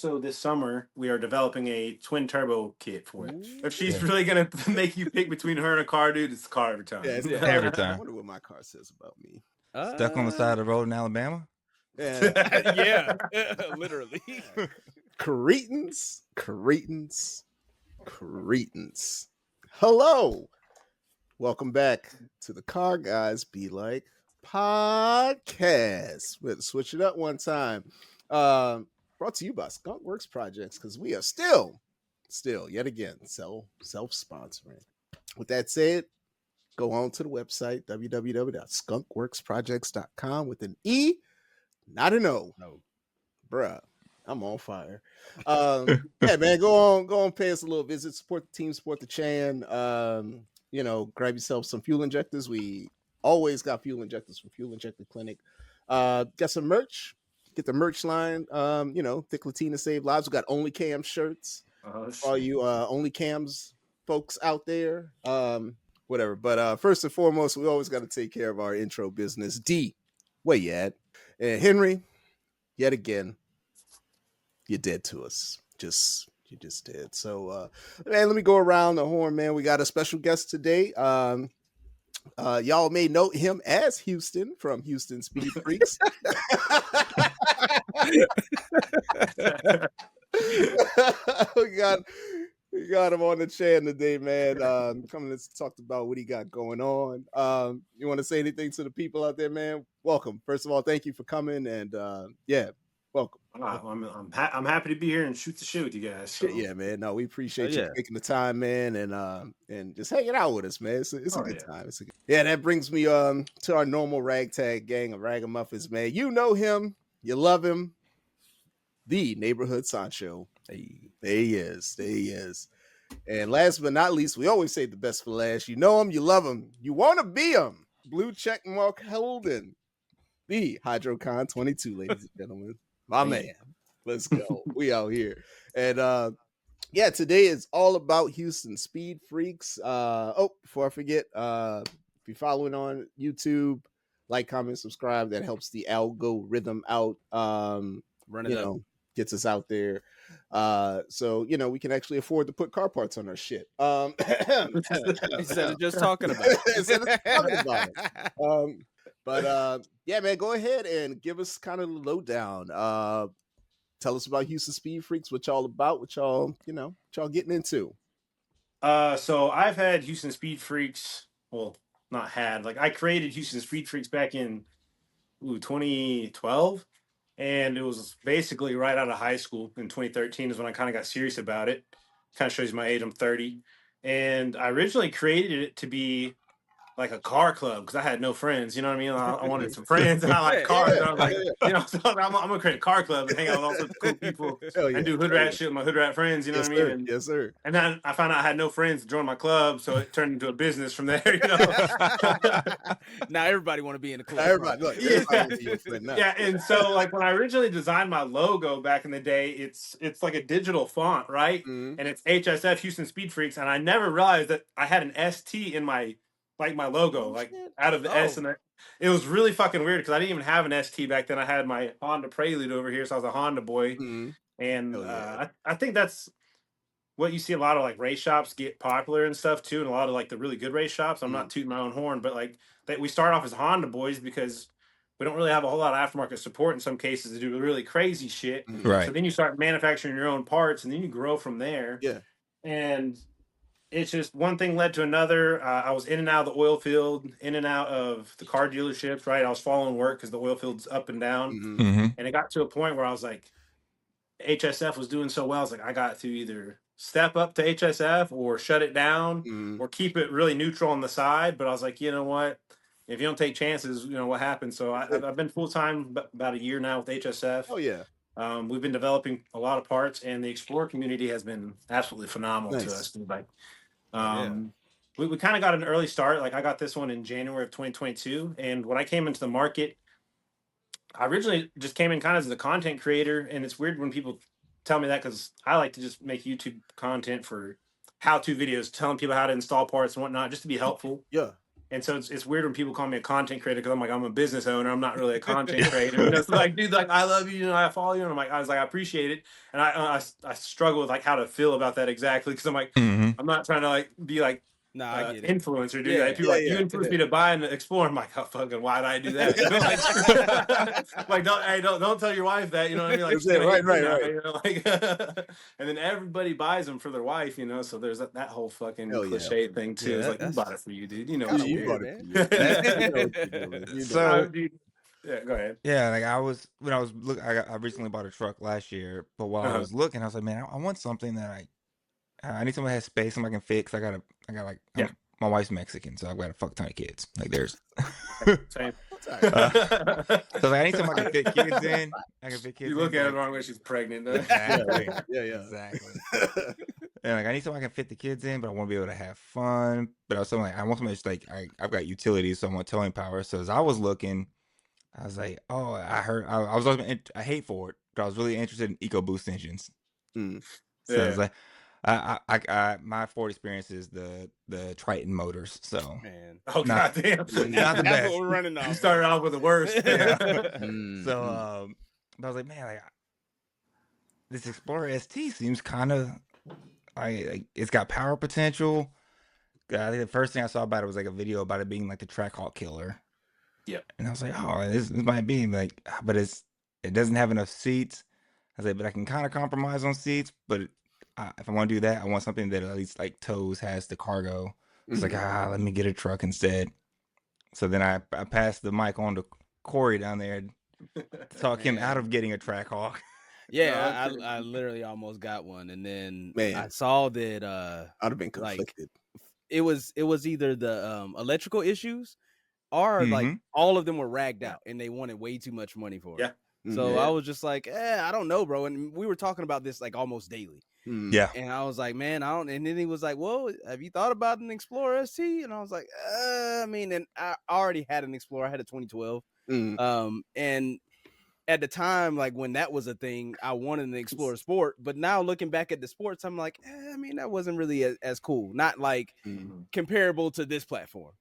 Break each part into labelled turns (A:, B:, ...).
A: So this summer we are developing a twin turbo kit for it.
B: Ooh.
A: If she's
C: Yeah.
A: really gonna make you pick between her and a car, dude, it's the car every time.
B: Yeah, it's
C: Yeah,
B: the
C: every
B: car. I
C: time.
B: wonder what my car says about me.
C: Stuck on the side of the road in Alabama.
B: Yeah.
D: Yeah, literally.
B: Cretans. Hello. Welcome back to the Car Guys Be Like podcast. We had to switch it up one time. Brought to you by Skunkwerks Projects, because we are still yet again self-sponsoring. With that said, go on to the website www.skunkwerksprojects.com with an E, not an O.
D: No.
B: Bruh, I'm on fire. Yeah, man, go on, pay us a little visit, support the team, support the Chan. Grab yourself some fuel injectors. We always got fuel injectors from Fuel Injector Clinic. Got some merch. Get the merch line. Thick Latina Save Lives. We got Only Cam shirts. For all you Only Cams folks out there. Whatever. But first and foremost, we always got to take care of our intro business. D, where you at? And Henry, yet again, you're dead to us. You just did. So, man, let me go around the horn, man. We got a special guest today. Y'all may know him as Houston from Houston Speed Freaks. we got him on the Chan today, man. Coming to talk about what he got going on. You want to say anything to the people out there, man? Welcome. First of all, thank you for coming, and welcome.
A: I'm happy to be here and shoot the shit with you guys. So.
B: Yeah, man. No, we appreciate you taking the time, man, and just hanging out with us, man. It's a good time. Yeah, that brings me to our normal ragtag gang of ragamuffins, man. You know him, you love him, the neighborhood Sancho. Hey, there he is. And last but not least, we always say the best for last. You know him, you love him, you want to be him. Blue check mark Holden, the HydroCon 22, ladies and gentlemen. My man. Let's go. We out here. And today is all about Houston Speed Freaks. Before I forget, if you're following on YouTube, like, comment, subscribe. That helps the algorithm out. Gets us out there. So we can actually afford to put car parts on our shit.
D: Instead of just talking about
B: it. Man, go ahead and give us kind of the lowdown. Tell us about Houston Speed Freaks, what y'all about, what y'all getting into.
A: So I've had Houston Speed Freaks. Well, not had. Like, I created Houston Speed Freaks back in 2012. And it was basically right out of high school in 2013 is when I kind of got serious about it. Kind of shows you my age. I'm 30. And I originally created it to be like a car club because I had no friends. You know what I mean? I wanted some friends and I like cars. And I was like, so I'm going to create a car club and hang out with all sorts of cool people and do hood rat shit with my hood rat friends. You know what I mean?
B: Yes, sir.
A: And then I found out I had no friends to join my club. So it turned into a business from there,
D: Now everybody want to be in the club.
B: Everybody want to be your friend now.
A: Yeah, and so like when I originally designed my logo back in the day, it's like a digital font, right?
B: Mm-hmm.
A: And it's HSF Houston Speed Freaks, and I never realized that I had an ST in my logo, out of the S, and it was really fucking weird because I didn't even have an ST back then. I had my Honda Prelude over here, so I was a Honda boy, and I think that's what you see a lot of like race shops get popular and stuff too, and a lot of like the really good race shops. I'm not tooting my own horn, but like we start off as Honda boys because we don't really have a whole lot of aftermarket support in some cases to do really crazy shit.
C: Right.
A: So then you start manufacturing your own parts, and then you grow from there.
B: Yeah.
A: And it's just one thing led to another. I was in and out of the oil field, in and out of the car dealerships, right? I was following work because the oil field's up and down.
C: Mm-hmm.
A: And it got to a point where I was like, HSF was doing so well. I was like, I got to either step up to HSF or shut it down or keep it really neutral on the side. But I was like, you know what? If you don't take chances, what happens? So I've been full-time about a year now with HSF.
B: Oh, yeah.
A: We've been developing a lot of parts, and the Explorer community has been absolutely phenomenal to us. Like, we kind of got an early start. Like, I got this one in January of 2022, and when I came into the market, I originally just came in kind of as a content creator, and it's weird when people tell me that because I like to just make YouTube content for how-to videos, telling people how to install parts and whatnot, just to be helpful.
B: Yeah.
A: And so it's weird when people call me a content creator because I'm like, I'm a business owner. I'm not really a content creator. You know, so like, dude, like I love you, you know, I follow you, and I was like, I appreciate it, and I struggle with like how to feel about that exactly because I'm like,
C: Mhm.
A: I'm not trying to like be like
D: Nah, I get it.
A: influencer, dude.
D: Yeah.
A: Like people like you influenced me to buy and explore. I'm like, oh fucking, why did I do that? You know, like, don't tell your wife that. You know what I mean? Like,
B: That's
A: she's
B: it,
A: gonna hate me
B: right.
A: now, you know, like, and then everybody buys them for their wife, you know. So there's that whole fucking
B: Hell yeah.
A: cliche thing too.
D: Yeah,
A: it's like, who
D: that's
A: bought it for you, dude? You know,
D: kinda
A: what you
B: You
A: do.
B: bought
D: weird,
B: it for you.
D: man.
B: You know what you're doing. You know.
C: So
A: Dude, yeah, go ahead.
C: yeah, like when I was looking, I recently bought a truck last year, but while I was looking, I was like, man, I want something that I need somebing that has space, something I can fix. I got like,
A: Yeah.
C: my wife's Mexican, so I've got a fuck ton of kids. Like there's,
A: Same.
C: so like, I need something I can fit kids in. I can fit kids.
A: You look
C: in,
A: at it
C: like,
A: wrong when she's pregnant. Though.
C: Exactly.
B: Yeah.
C: Exactly. And like I need something I can fit the kids in, but I want to be able to have fun. But I was like, I want something that's like I've got utilities, so I want towing power. So as I was looking, I was like, oh, I heard I was always I hate for it, but I was really interested in EcoBoost engines.
B: Mm.
C: So I was like, I my Ford experience is the Triton motors. So
D: Man.
A: Oh
C: not,
A: goddamn!
C: not the
D: That's
C: best.
D: what we're running off.
A: You started off with the worst.
C: Yeah.
B: Mm.
C: So but I was like, man, like this Explorer ST seems kind of like it's got power potential. I think the first thing I saw about it was like a video about it being like the Trackhawk killer.
A: Yep.
C: And I was like, oh, this might be like, but it doesn't have enough seats. I was like, but I can kind of compromise on seats. But if I want to do that, I want something that at least like tows has the cargo. It's like, let me get a truck instead. So then I passed the mic on to Corey down there to talk him out of getting a Trackhawk.
D: Yeah, I literally almost got one, and then
B: Man.
D: I saw that
B: I'd have been conflicted.
D: it was either the electrical issues or like all of them were ragged out and they wanted way too much money for it. So I was just like, I don't know, bro. And we were talking about this like almost daily.
C: Yeah.
D: And I was like, man, I don't. And then he was like, well, have you thought about an Explorer ST? And I was like, I mean, and I already had an Explorer. I had a 2012. And at the time, like when that was a thing, I wanted an Explorer Sport. But now looking back at the sports, I'm like, I mean, that wasn't really as cool. Not like comparable to this platform.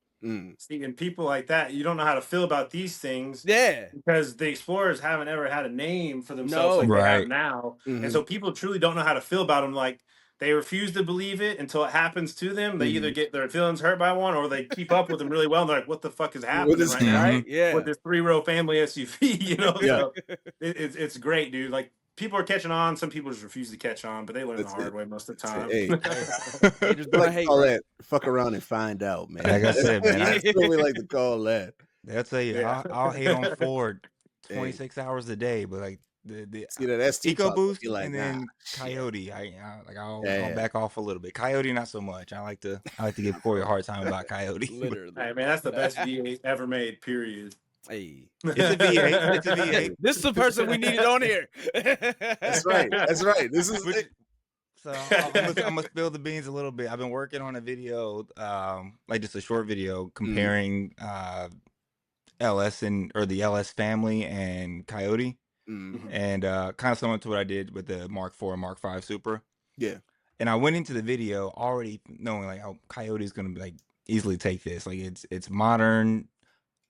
A: See, and people like that, you don't know how to feel about these things.
D: Yeah.
A: Because the Explorers haven't ever had a name for themselves like they have now. And so people truly don't know how to feel about them. Like they refuse to believe it until it happens to them. They either get their feelings hurt by one or they keep up with them really well. And they're like, what the fuck is happening right now?
D: Right? Yeah.
A: With this 3-row family SUV, you know? So it's great, dude. Like people are catching on. Some people just refuse to catch on, but they learn the hard way most of the time.
B: Hey,
D: They just
B: like
D: hate,
B: call
D: right?
B: that fuck around and find out, man.
C: Like I said, man,
B: That's what we like to call that.
C: I'll tell you, I'll hate on Ford 26 hours a day, but like the
B: See that ST
C: EcoBoost
B: like,
C: and then Coyote, I'll back off a little bit. Coyote, not so much. I like to give Corey a hard time about Coyote.
D: Literally.
A: Hey, man, that's the best V8 ever made, period.
D: Hey,
C: it's a V8. It's a V8.
D: This is the person we needed on here.
B: That's right. That's right. This is it.
C: So I'm gonna spill the beans a little bit. I've been working on a video, like just a short video comparing LS or the LS family and Coyote, and kind of similar to what I did with the Mark IV and Mark V Supra.
B: Yeah.
C: And I went into the video already knowing like how Coyote is gonna like easily take this. Like it's modern.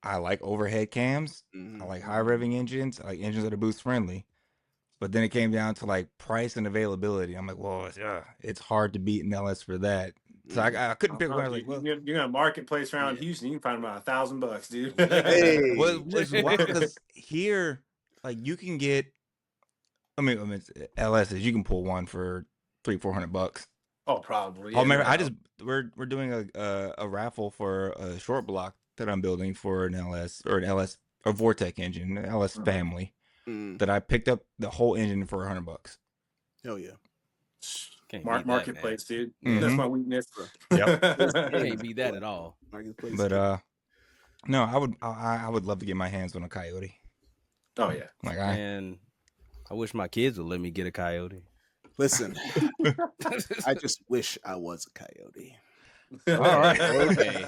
C: I like overhead cams. I like high revving engines. I like engines that are boost friendly. But then it came down to like price and availability. I'm like, well, it's hard to beat an LS for that. So I couldn't pick one. I was like, well,
A: you're gonna marketplace around Houston. You can find about $1,000, dude.
B: Hey.
C: well, it's wild because here, like you can get. I mean, it's LSs. You can pull one for $300-400.
A: Oh, probably.
C: Oh, remember, we're doing a raffle for a short block that I'm building for an LS or a Vortec engine, an LS family. That I picked up the whole engine for $100.
B: Hell yeah.
A: Marketplace, dude. That's my weakness.
C: Yep.
D: Can't beat that at all.
C: But no, I would love to get my hands on a Coyote.
A: Oh yeah.
C: Like
D: Man, I wish my kids would let me get a Coyote.
B: Listen, I just wish I was a Coyote.
D: All right. Okay.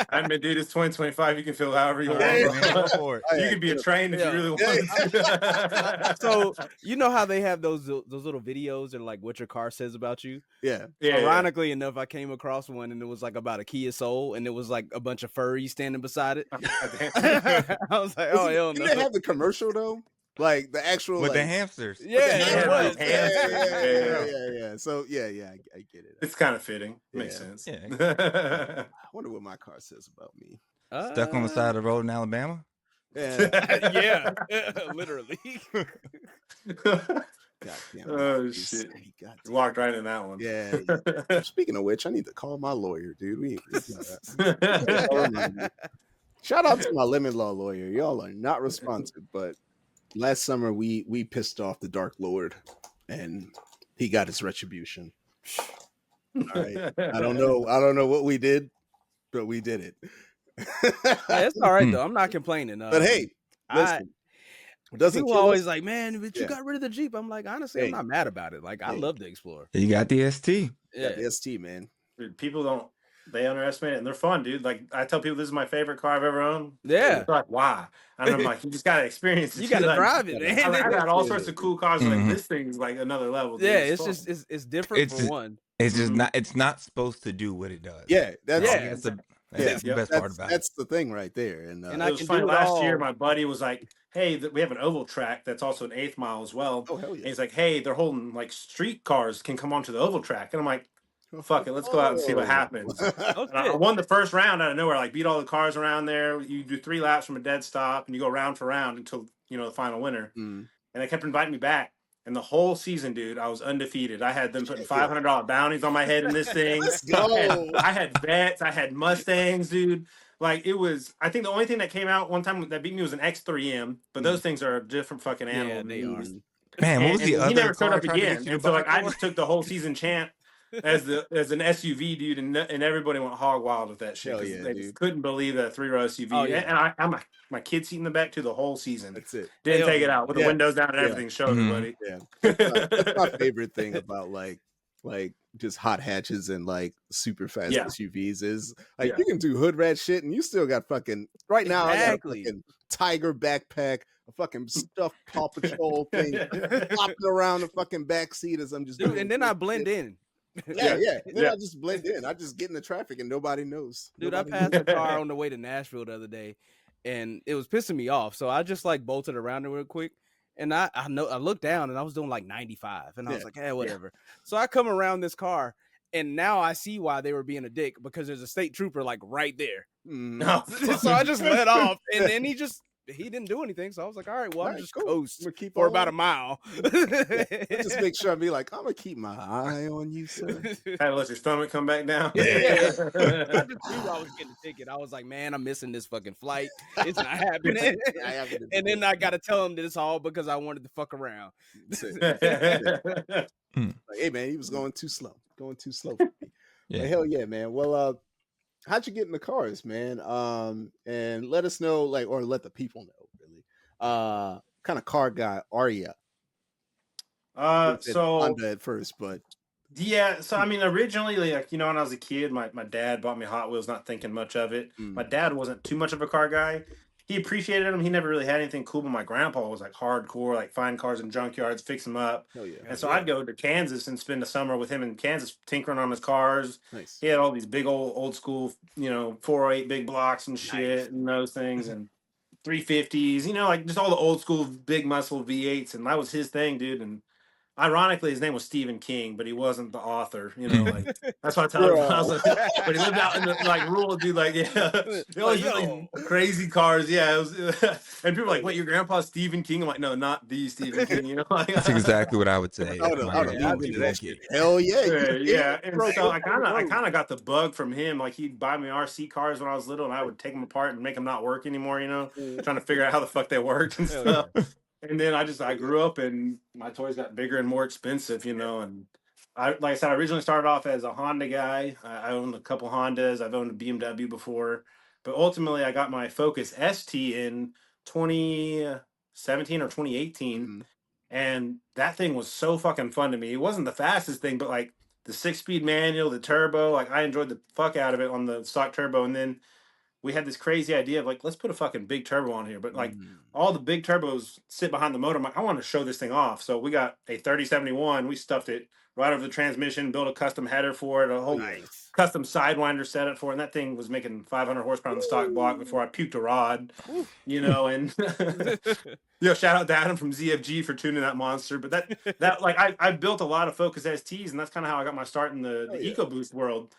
A: I mean, dude, it's 2025. You can feel however you want.
C: man, go for it.
A: You could be a train if you really want to.
D: So you know how they have those little videos and like what your car says about you.
B: Yeah.
D: Ironically enough, I came across one and it was like about a Kia Soul and it was like a bunch of furries standing beside it. I was like, oh hell no.
B: Didn't they have the commercial though? Like the actual
C: With
B: like,
C: the hamsters.
D: Yeah,
A: Yeah,
D: it was.
B: yeah. So yeah, I get it.
A: It's kind of fitting. Makes
B: Yeah.
A: sense.
B: I wonder what my car says about me.
C: Stuck on the side of the road in Alabama.
B: Yeah.
D: Yeah, literally.
B: God damn it.
A: Oh shit!
B: God damn.
A: Walked right in that one.
B: Yeah. Speaking of which, I need to call my lawyer, dude. Shout out to my lemon law lawyer. Y'all are not responsive, but last summer we pissed off the Dark Lord, and he got his retribution. All right. I don't know what we did, but we did it.
D: Hey, it's all right though. I'm not complaining.
B: But hey, listen. Doesn't
D: people
B: kill
D: always
B: us.
D: like, man, but you got rid of the Jeep. I'm like, honestly, I'm not mad about it. Like, I love the Explorer.
C: You got the ST.
B: Yeah, the ST, man.
A: Dude, people they underestimate it, and they're fun, dude. Like I tell people, this is my favorite car I've ever owned.
D: Yeah.
A: They're like, why? And I'm like, you just gotta experience it.
D: You gotta drive it, man.
A: I got all sorts of cool cars. Like this thing's like another level. Dude.
D: Yeah,
A: it's
D: just it's different for one.
C: It's just not. It's not supposed to do what it does.
B: Yeah,
C: that's the best part about it.
B: That's the thing right there. And
A: it was funny. Last year, my buddy was like, hey, we have an oval track that's also an 8th mile as well.
B: Oh, hell yeah.
A: And he's like, hey, they're holding like street cars can come onto the oval track. And I'm like, fuck it, let's go out and see what happens. And I won the first round out of nowhere, like beat all the cars around there. You do 3 laps from a dead stop and you go round for round until, the final winner. And they kept inviting me back. And the whole season, dude, I was undefeated. I had them putting $500 bounties on my head in this thing.
B: Let's go.
A: I had bets. I had Mustangs, dude. Like it was. I think the only thing that came out one time that beat me was an X3M. But those things are a different fucking animal.
D: Yeah, they are.
C: Man, what was the other?
A: He never showed
C: car
A: up
C: trying to get
A: again.
C: you
A: And
C: to
A: so
C: buy
A: like I
C: for?
A: just took the whole season champ as an SUV dude, and everybody went hog wild with that shit.
B: Hell yeah,
A: they
B: dude.
A: just couldn't believe that 3-row SUV.
D: Oh, yeah.
A: And I'm my kid seat in the back to the whole season.
B: That's it.
A: Didn't take it out with the windows down and everything. Show everybody.
B: Yeah, that's my favorite thing about like just hot hatches and like super fast SUVs is like you can do hood rat shit and you still got fucking right now. I got a fucking Tiger backpack, a fucking stuffed Paw Patrol thing flopping around the fucking back seat as I'm just doing.
D: And then I blend in.
B: Then I just blend in. I just get in the traffic and nobody knows.
D: Dude, I passed a car on the way to Nashville the other day, and it was pissing me off. So I just like bolted around it real quick, and I looked down and I was doing like 95, and I was like, hey, whatever. So I come around this car, and now I see why they were being a dick because there's a state trooper like right there. So I just let off, and then he didn't do anything. So I was like, all right, well, I'm just coast for about a mile.
B: Just make sure I be like, I'm gonna keep my eye on you, sir.
A: Had to let your stomach come back down.
D: I just knew I was getting a ticket. I was like, man, I'm missing this fucking flight. It's not happening. And then I got to tell him that it's all because I wanted to fuck around.
B: Like, hey, man, he was going too slow for me. But hell yeah, man. Well, how'd you get in the cars, man? And let us know, like, or let the people know, really. Kind of car guy are you?
A: So
B: Honda at first, but
A: yeah. So I mean, originally, like when I was a kid, my dad bought me Hot Wheels, not thinking much of it. My dad wasn't too much of a car guy. He appreciated them. He never really had anything cool, but my grandpa was like hardcore, like find cars in junkyards, fix them up.
B: Hell yeah.
A: And so I'd go to Kansas and spend the summer with him in Kansas, tinkering on his cars.
B: Nice.
A: He had all these big old school, 408 big blocks and shit and those things and 350s, like just all the old school big muscle V8s. And that was his thing, dude. And ironically, his name was Stephen King, but he wasn't the author. Like that's what I tell him. I was like, but he lived out in the rural, dude. Like, he always like crazy cars. Yeah, it was, and people were like, "Wait, your grandpa's Stephen King?" I'm like, "No, not the Stephen King."
C: That's exactly what I would say.
B: Hell yeah,
A: yeah. And so I kind of got the bug from him. Like he'd buy me RC cars when I was little, and I would take them apart and make them not work anymore. Trying to figure out how the fuck they worked and stuff. And then I grew up and my toys got bigger and more expensive, and like I said, I originally started off as a Honda guy. I owned a couple Hondas. I've owned a BMW before, but ultimately I got my Focus ST in 2017 or 2018. And that thing was so fucking fun to me. It wasn't the fastest thing, but like the 6-speed manual, the turbo. Like I enjoyed the fuck out of it on the stock turbo, and then we had this crazy idea of like, let's put a fucking big turbo on here. But like all the big turbos sit behind the motor. I'm like, I want to show this thing off. So we got a 3071. We stuffed it right over the transmission, built a custom header for it, a whole custom sidewinder setup for it. And that thing was making 500 horsepower on the stock block before I puked a rod, you know, and shout out to Adam from ZFG for tuning that monster. But that like I built a lot of Focus STs, and that's kind of how I got my start in the EcoBoost world.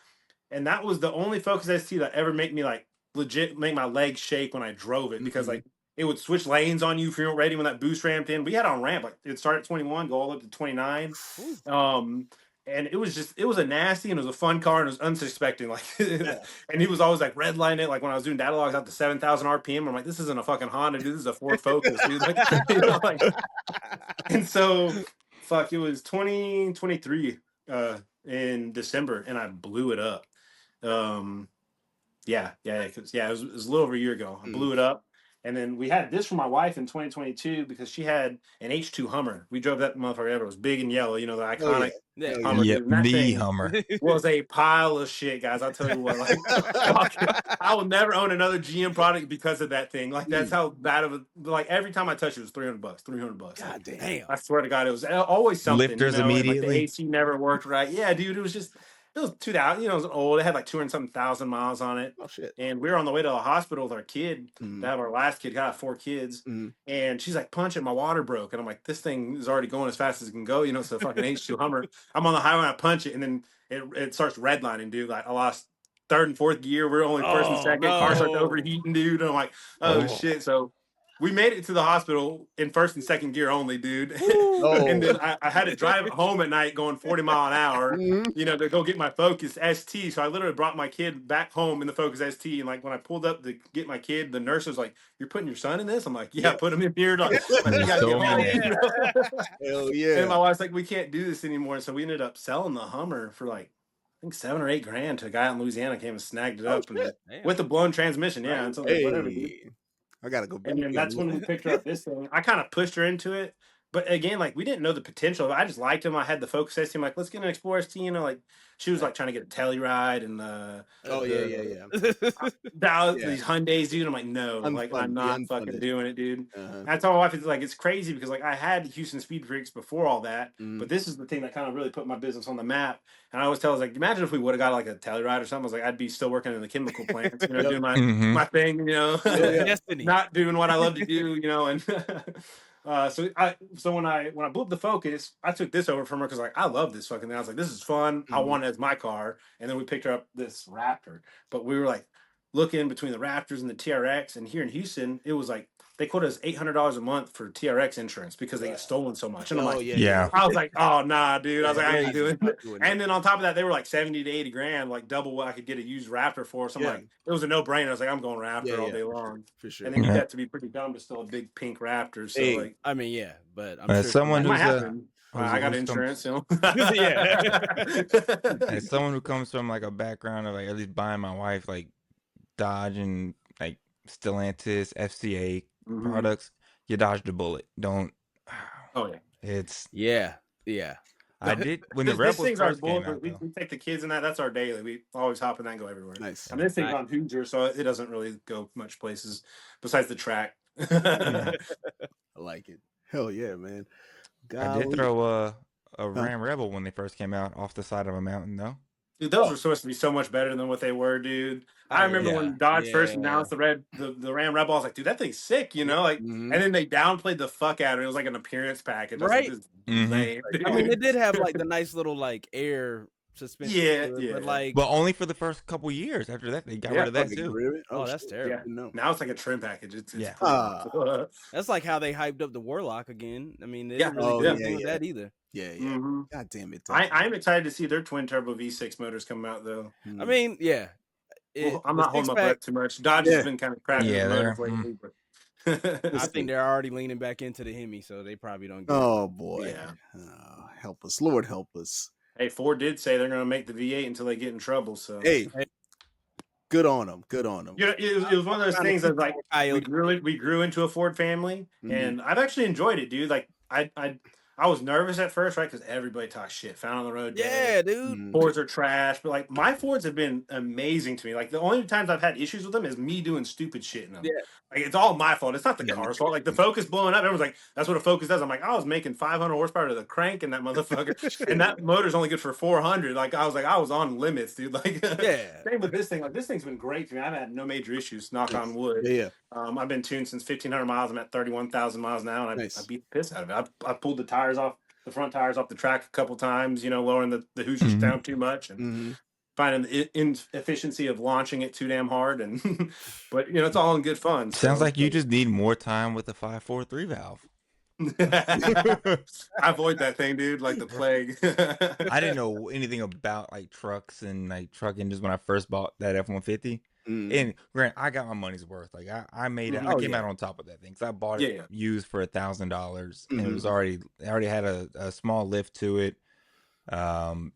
A: And that was the only Focus ST that ever make me like legit make my legs shake when I drove it, because like it would switch lanes on you if you weren't ready when that boost ramped in. We had it on ramp, like it started at 21, go all up to 29. And it was a nasty, and it was a fun car, and it was unsuspecting. Like, and he was always like redlining it. Like when I was doing data logs out to 7,000 RPM, I'm like, this isn't a fucking Honda, dude. This is a Ford Focus, dude. Like, like, and so, fuck, it was 2023 in December, and I blew it up. It was a little over a year ago. I blew it up. And then we had this for my wife in 2022 because she had an H2 Hummer. We drove that motherfucker ever. It was big and yellow, the iconic Hummer.
C: Yeah, the Hummer
A: was a pile of shit, guys. I'll tell you what. Like, I will never own another GM product because of that thing. Like, that's how bad of a. Like, every time I touched it was $300, $300.
B: God damn!
A: I swear to God, it was always something.
C: Lifters immediately.
A: And, like, the AC never worked right. Yeah, dude, it was just. It was 2000, it was old. It had like 200-something thousand miles on it.
B: Oh shit!
A: And we were on the way to the hospital with our kid. To have our last kid. Got 4 kids. And she's like, punch it, my water broke. And I'm like, this thing is already going as fast as it can go. It's a fucking H2 Hummer. I'm on the highway, I punch it, and then it starts redlining, dude. Like I lost 3rd and 4th gear. We're only 1st and 2nd. Car starts overheating, dude. And I'm like, oh shit. So we made it to the hospital in 1st and 2nd gear only, dude. And then I had to drive it home at night going 40 mile an hour, to go get my Focus ST. So I literally brought my kid back home in the Focus ST. And like when I pulled up to get my kid, the nurse was like, "You're putting your son in this?" I'm like, "Yeah, put him in here." Like, you gotta get home.
B: Hell yeah.
A: And my wife's like, "We can't do this anymore." So we ended up selling the Hummer for like, I think $7 or $8 grand to a guy in Louisiana. Came and snagged it up with a blown transmission. Yeah. And so like, whatever, dude.
B: I gotta go back.
A: And then that's when we picked her up this thing. I kind of pushed her into it. But again, like we didn't know the potential of it. I just liked him. I had the Focus ST. I'm like, let's get an Explorer ST, like she was like trying to get a Telluride and these Hyundais, dude. I'm like, no, like I'm not fucking doing it, dude. I told my wife, it's like, it's crazy because like I had Houston Speed Freaks before all that, but this is the thing that kind of really put my business on the map. And I always tell us, like, imagine if we would have got like a Telluride or something. I was like, I'd be still working in the chemical plants, doing my thing, not doing what I love to do, and so when I blew up the Focus, I took this over from her because like I love this fucking thing. I was like, this is fun. I want it as my car. And then we picked her up this Raptor. But we were like looking between the Raptors and the TRX. And here in Houston, it was like they quoted us $800 a month for TRX insurance because they get stolen so much. And I'm like, I was like, oh nah, dude. I was like, I ain't doing it. And then on top of that, they were like 70 to 80 grand, like double what I could get a used Raptor for. So I'm like, it was a no-brainer. I was like, I'm going Raptor all day long. For sure. And then you got to be pretty dumb to still a big pink Raptor. So like,
D: I mean, yeah, but I'm sure
C: someone who's
A: I got insurance,
C: As someone who comes from like a background of like at least buying my wife like Dodge and like Stellantis, FCA products, you dodged a bullet. Don't. It's I did when the Rebels first came out.
A: We take the kids in that. That's our daily. We always hop in that and go everywhere. Nice. I mean, this thing's on Hoosier, so it doesn't really go much places besides the track.
B: I like it. Hell yeah, man.
C: I did throw a Ram Rebel when they first came out off the side of a mountain, though.
A: Dude, those were supposed to be so much better than what they were, dude. I remember when Dodge first announced the Ram Rebel, I was like, dude, that thing's sick, and then they downplayed the fuck out of it. It was like an appearance package.
D: Right.
A: Lame,
D: I mean, it did have like the nice little like air suspension.
C: But only for the first couple years. After that, they got rid of that too.
D: Really? Oh, that's terrible.
A: Yeah. No. Now it's like a trim package. It's
D: that's like how they hyped up the Warlock again. I mean, they didn't really do anything with that either.
B: Yeah. God damn it.
A: I'm excited to see their twin turbo V6 motors come out though.
D: I mean,
A: I'm not holding my breath too much. Dodge has been kind of crashing the motors lately, but
D: I think they're already leaning back into the Hemi, so they probably don't get
B: boy. Yeah. Help us. Lord help us.
A: Hey, Ford did say they're going to make the V8 until they get in trouble. So
B: good on them. Good on them.
A: It was one of those things that like we grew into a Ford family, and I've actually enjoyed it, dude. Like I I was nervous at first, right? Because everybody talks shit. Found on the road.
D: Yeah, dude.
A: Fords are trash, but like my Fords have been amazing to me. Like the only times I've had issues with them is me doing stupid shit in them.
D: Yeah.
A: Like it's all my fault. It's not the
B: Yeah.
A: car's fault. Like the Focus blowing up, everyone's like, "That's what a Focus does." I'm like, I was making 500 horsepower to the crank in that motherfucker, and that motor's only good for 400. Like I was on limits, dude. Like
D: Yeah.
A: same with this thing. Like this thing's been great to me. I've had no major issues. Knock on wood.
B: Yeah.
A: I've been tuned since 1,500 miles. I'm at 31,000 miles now, and
B: Nice.
A: I beat the piss out of it. I pulled the tires off. The front tires off the track a couple times, lowering the Hoosiers down too much and finding the inefficiency of launching it too damn hard. And but it's all in good fun.
C: Sounds like you just need more time with the 5.43 valve.
A: I avoid that thing, dude, like the plague.
C: I didn't know anything about like trucks and like truck engines when I first bought that F-150. And Grant, I got my money's worth. Like I made it. I came out on top of that thing. So I bought it used for $1,000, and it was already had a small lift to it.
D: Didn't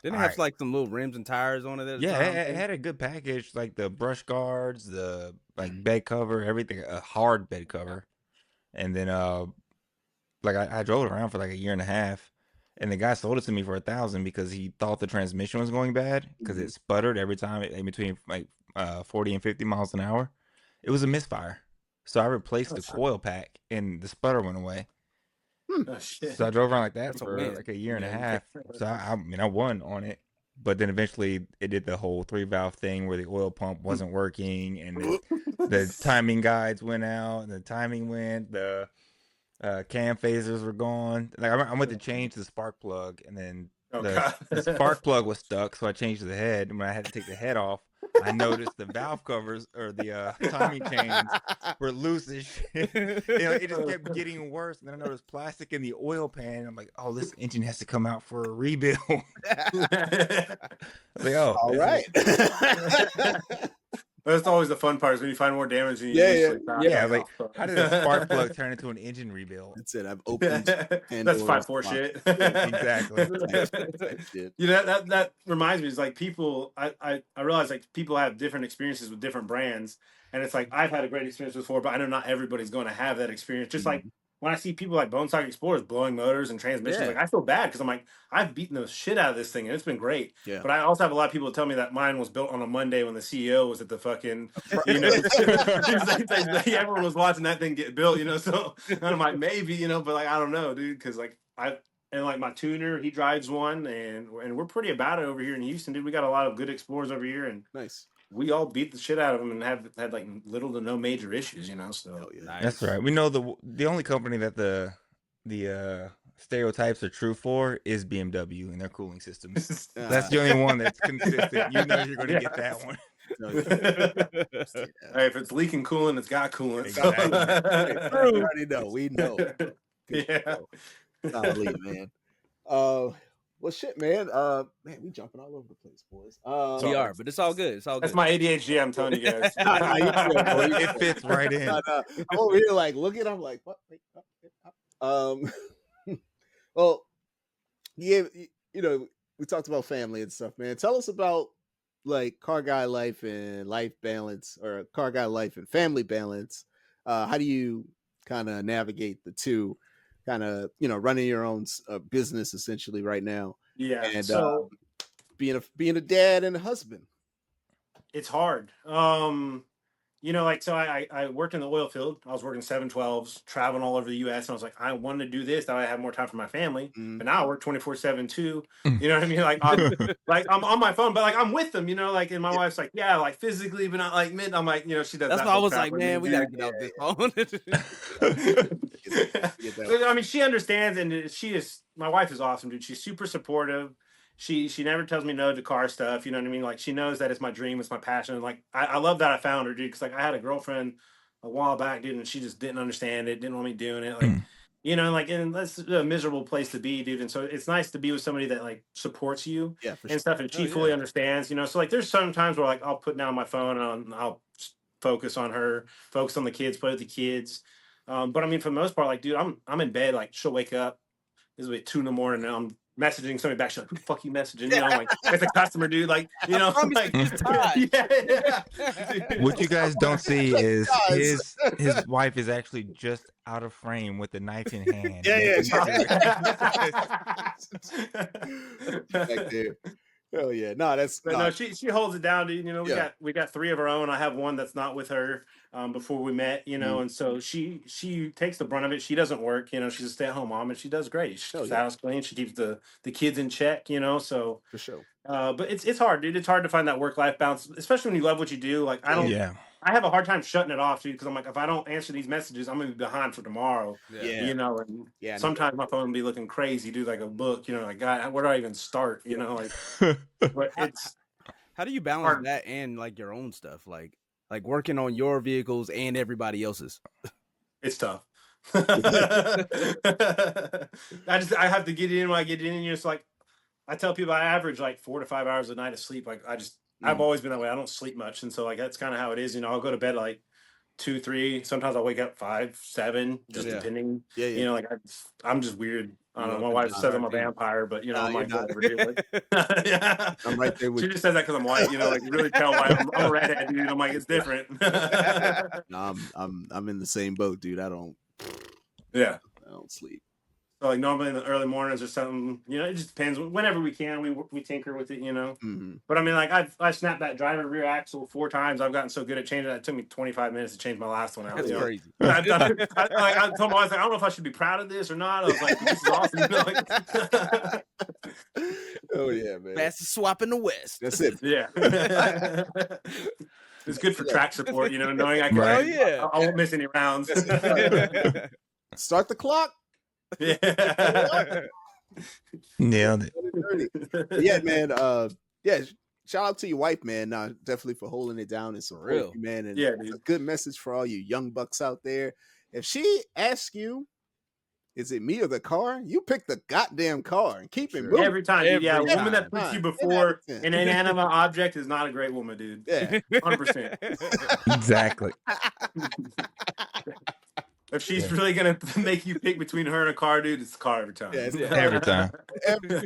D: it have like some little rims and tires on it? At the time,
C: it had a good package, like the brush guards, the like bed cover, everything, a hard bed cover, and then like I drove it around for like a year and a half. And the guy sold it to me for $1,000 because he thought the transmission was going bad because it sputtered every time in between like 40 and 50 miles an hour. It was a misfire. So I replaced the coil pack and the sputter went away.
A: Oh, shit.
C: So I drove around like that for like a year and a half. So I won on it. But then eventually it did the whole 3-valve thing where the oil pump wasn't working and the timing guides went out and the timing went, the cam phasers were gone. Like I went to change the spark plug, and then the spark plug was stuck, so I changed the head. And when I had to take the head off, I noticed the valve covers or the timing chains were loose as shit. It just kept getting worse. And then I noticed plastic in the oil pan. I'm like, oh, this engine has to come out for a rebuild. I was like, oh,
B: all right.
A: That's always the fun part is when you find more damage than you
C: yeah. Like, how did a spark plug turn into an engine rebuild?
B: That's it. I've opened.
A: That's 5.4 shit.
C: Exactly.
A: That reminds me. It's like people. I realize like people have different experiences with different brands, and it's like I've had a great experience before, but I know not everybody's going to have that experience. Just like when I see people like Bone Stock Explorers blowing motors and transmissions, like I feel bad because I'm like I've beaten the shit out of this thing and it's been great. Yeah. But I also have a lot of people tell me that mine was built on a Monday when the CEO was at the fucking, everyone was watching that thing get built, So I'm like maybe, but like I don't know, dude, because like like my tuner, he drives one, and we're pretty about it over here in Houston, dude. We got a lot of good Explorers over here, and
B: nice.
A: We all beat the shit out of them and have had like little to no major issues, So
C: nice. That's right. We know the only company that the stereotypes are true for is BMW and their cooling systems. That's the only one that's consistent. You know you're going to get that one.
A: Hey, if it's leaking coolant, it's got coolant.
B: Exactly. We already know. We know.
A: Yeah.
B: Golly, man. Well, shit, man. Man, we jumping all over the place, boys.
D: We are, but it's all good. It's all good.
A: That's my ADHD. I'm telling you guys.
C: It fits right in.
B: I'm over here like looking. I'm like, what? Well, yeah, we talked about family and stuff, man. Tell us about like car guy life and life balance, or car guy life and family balance. How do you kind of navigate the two? Kind of, running your own business essentially right now.
A: Yeah.
B: And so being a dad and a husband.
A: It's hard. Like, so I worked in the oil field. I was working 712s, traveling all over the U.S. And I was like, I wanted to do this. That I have more time for my family. But now I work 24/7 too. You know what I mean? Like, I'm on my phone, but like I'm with them. Like, and my wife's like, yeah, like physically, but not like mid. I'm like, she does.
D: That's why I was like, man, we gotta get out this phone.
A: I mean, she understands, and my wife is awesome, dude. She's super supportive. She never tells me no to car stuff. You know what I mean? Like, she knows that it's my dream, it's my passion. And like, I love that I found her, dude. Because like I had a girlfriend a while back, dude, and she just didn't understand it, didn't want me doing it. Like, and that's a miserable place to be, dude. And so it's nice to be with somebody that like supports you and stuff. And she fully understands, So like, there's some times where like I'll put down my phone and I'll focus on her, focus on the kids, play with the kids. But I mean, for the most part, like, dude, I'm in bed. Like, she'll wake up. This will be 2 a.m. and I'm messaging somebody back. She's like, "Who the fuck you messaging?" You know, I'm like, "It's a customer, dude." Like, you know,
D: promise
A: like,
D: you this time.
A: yeah.
C: What you guys don't see is
B: Guys.
C: his wife is actually just out of frame with the knife in hand.
B: Yeah,
C: making
B: back there. Oh yeah, no, that's
A: But no, she holds it down, dude. You know,
B: Yeah.
A: we got 3 of our own. I have one that's not with her before we met, you know,
B: Mhm.
A: and so she takes the brunt of it. She doesn't work, you know, she's a stay-at-home mom and she does great. She
B: Hell
A: keeps
B: yeah.
A: the house clean, she keeps the kids in check, you know, so
B: for sure.
A: but it's hard, dude. It's hard to find that work-life balance, especially when you love what you do. Like
C: Yeah.
A: I have a hard time shutting it off, dude, because I'm like, if I don't answer these messages, I'm gonna be behind for tomorrow.
B: Yeah.
A: You know, and
B: Yeah, I know.
A: sometimes my phone will be looking crazy, dude, like a book, you know, like God, where do I even start? You know, like but it's
D: How do you balance
A: hard.
D: that and like your own stuff, like working on your vehicles and everybody else's?
A: It's tough. I have to get in when I get in. And it's like I tell people I average like 4 to 5 hours a night of sleep. Like I've always been that way. I don't sleep much, and so like that's kind of how it is. You know, I'll go to bed like 2, 3. Sometimes I'll wake up 5, 7, just
D: Yeah.
A: depending.
B: Yeah,
A: You know, like I'm just weird. I don't know.
B: You're
A: My
B: up
A: wife
B: and
A: says
B: down
A: I'm a
B: everything.
A: vampire, but you know,
B: Nah,
A: I'm
B: you're
A: like
B: not.
A: whatever, dude. Like, yeah.
B: I'm right there with
A: She just says that because I'm white. You know, like really pale white. I'm a redhead, dude. I'm like it's different.
B: No, I'm in the same boat, dude. I don't sleep.
A: So like normally in the early mornings or something, you know, it just depends. Whenever we can, we tinker with it, you know.
B: Mhm.
A: But I mean, like I snapped that driver rear axle 4 times. I've gotten so good at changing that. It took me 25 minutes to change my last one out.
D: That's
A: you know?
D: crazy.
A: I told my wife, like, I don't know if I should be proud of this or not. I was like, this is awesome. You know, like,
B: Oh yeah, man.
D: Fastest swap in the West.
B: That's it.
A: yeah. It's good for track support, you know, knowing I can.
C: Right.
D: Oh, yeah.
A: I won't miss any rounds.
B: Start the clock.
A: Yeah.
C: Nailed it.
B: Yeah, man. Yeah. Shout out to your wife, man. Definitely for holding it down and support
D: real.
B: you, man. And
A: Yeah,
B: it's a
A: dude.
B: good message for all you young bucks out there. If she asks you, is it me or the car? You pick the goddamn car and keep it moving.
A: Every time, dude. Yeah, a
D: Every
A: woman that
B: time.
A: puts you
B: 10 out
A: before
B: of 10.
A: an inanimate object is not a great woman, dude.
B: Yeah.
A: 100%.
C: Exactly.
A: If she's really gonna make you pick between her and a car, dude, it's the car every time.
B: Yeah, it's
C: Every time.
B: Every 10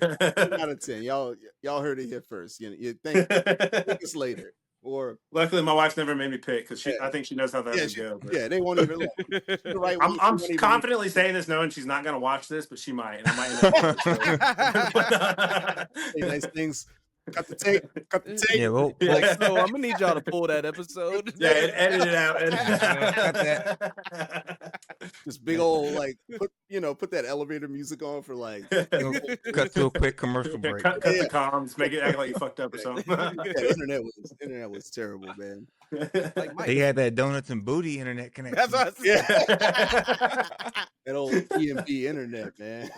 B: out of 10. Y'all heard it here first. You think us later. Or
A: Luckily, my wife's never made me pick because I think she knows how that would go. But
B: yeah, they won't even look. The right way,
A: I'm
B: she won't even
A: confidently saying this, knowing she's not gonna watch this, but she might, and I might end up.
B: say nice things. Cut the tape. Cut the tape.
C: Yeah, well,
A: Yeah.
D: Like, so I'm gonna need y'all to pull that episode.
A: Yeah, edit it out.
C: Cut
B: This big old like put that elevator music on for like
C: cut to a quick commercial break.
A: Cut the comms, make it act like you fucked up or something.
B: yeah, internet was terrible, man.
D: Like Mike.
C: They had that donuts and booty internet connection.
D: That's what I said.
B: Yeah. That old EMP internet, man.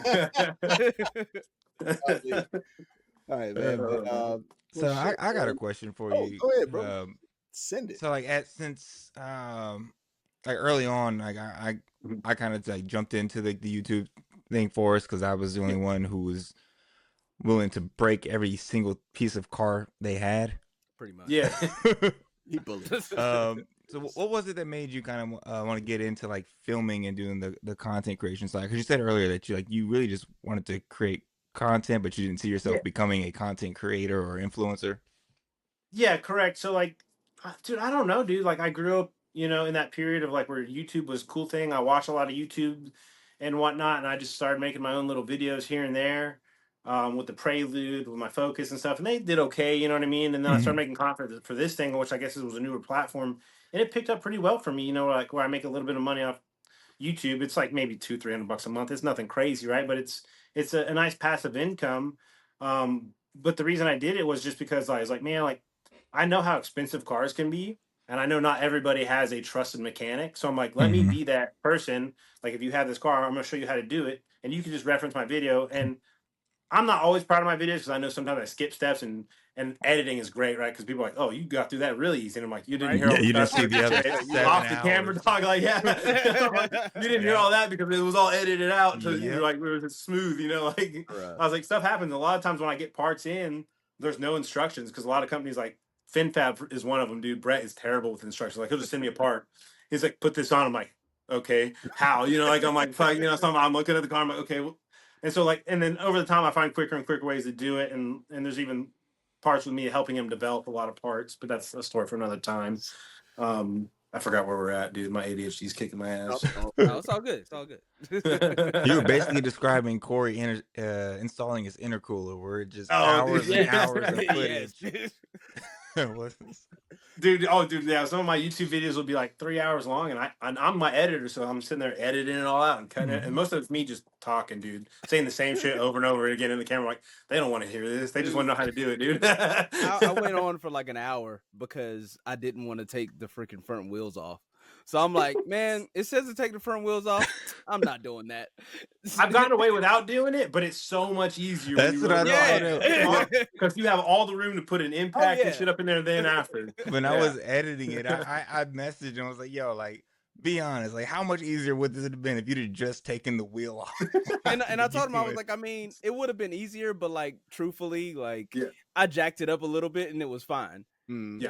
B: All right, man. But,
C: So I got a question for you.
B: Go ahead, bro. Send it.
C: So like since like early on, like I kind of like jumped into the YouTube thing for us because I was the only one who was willing to break every single piece of car they had.
D: Pretty much.
A: Yeah.
B: He bullied.
C: So what was it that made you kind of want to get into like filming and doing the content creation side? Because you said earlier that you really just wanted to create content, but you didn't see yourself becoming a content creator or influencer.
A: Yeah, correct. So like, dude, I don't know, dude. Like I grew up, you know, in that period of like where YouTube was a cool thing. I watched a lot of YouTube and whatnot, and I just started making my own little videos here and there with the Prelude, with my Focus and stuff, and they did okay, you know what I mean? And then I started making content for this thing, which I guess was a newer platform, and it picked up pretty well for me, you know, like where I make a little bit of money off YouTube. It's like maybe $200-300 a month. It's nothing crazy, right? But it's a nice passive income. But the reason I did it was just because I was like, man, like I know how expensive cars can be, and I know not everybody has a trusted mechanic. So I'm like, let me be that person. Like if you have this car, I'm gonna show you how to do it, and you can just reference my video. And I'm not always proud of my videos because I know sometimes I skip steps, and editing is great, right? Because people are like, oh, you got through that really easy. And I'm like, you didn't hear all
C: you
A: the
C: didn't see the other
A: you off the camera talk, like, yeah. Like, you didn't hear all that because it was all edited out to like it was smooth, you know. Like I was like, stuff happens. A lot of times when I get parts in, there's no instructions because a lot of companies like FinFab is one of them, dude. Brett is terrible with instructions. Like he'll just send me a part. He's like, put this on. I'm like, okay, how? You know, like I'm like, fuck, you know, something. I'm looking at the car. I'm like, okay, well, And so like, and then over the time, I find quicker and quicker ways to do it, and there's even parts with me helping him develop a lot of parts, but that's a story for another time. I forgot where we're at, dude. My ADHD's kicking my ass.
D: No, it's all good. It's all good.
C: You were basically describing Corey installing his intercooler, where it just
A: Oh,
C: hours
A: dude,
C: and
A: yeah.
C: hours of footage.
D: Yes.
A: Dude, yeah. Some of my YouTube videos will be like 3 hours long, and I'm my editor, so I'm sitting there editing it all out and cutting it. And most of it's me just talking, dude, saying the same shit over and over again in the camera. Like, they don't want to hear this; they just want to know how to do it, dude.
D: I went on for like an hour because I didn't want to take the freaking front wheels off. So I'm like, man, it says to take the front wheels off. I'm not doing that.
A: I've gotten away without doing it, but it's so much easier.
C: That's what I thought.
A: Because you have all the room to put an impact and shit up in there then after.
C: When I was editing it, I messaged and I was like, yo, like, be honest, like, how much easier would this have been if you'd have just taken the wheel off?
D: and I told him, I was like, I mean, it would have been easier, but like, truthfully, like, I jacked it up a little bit and it was fine.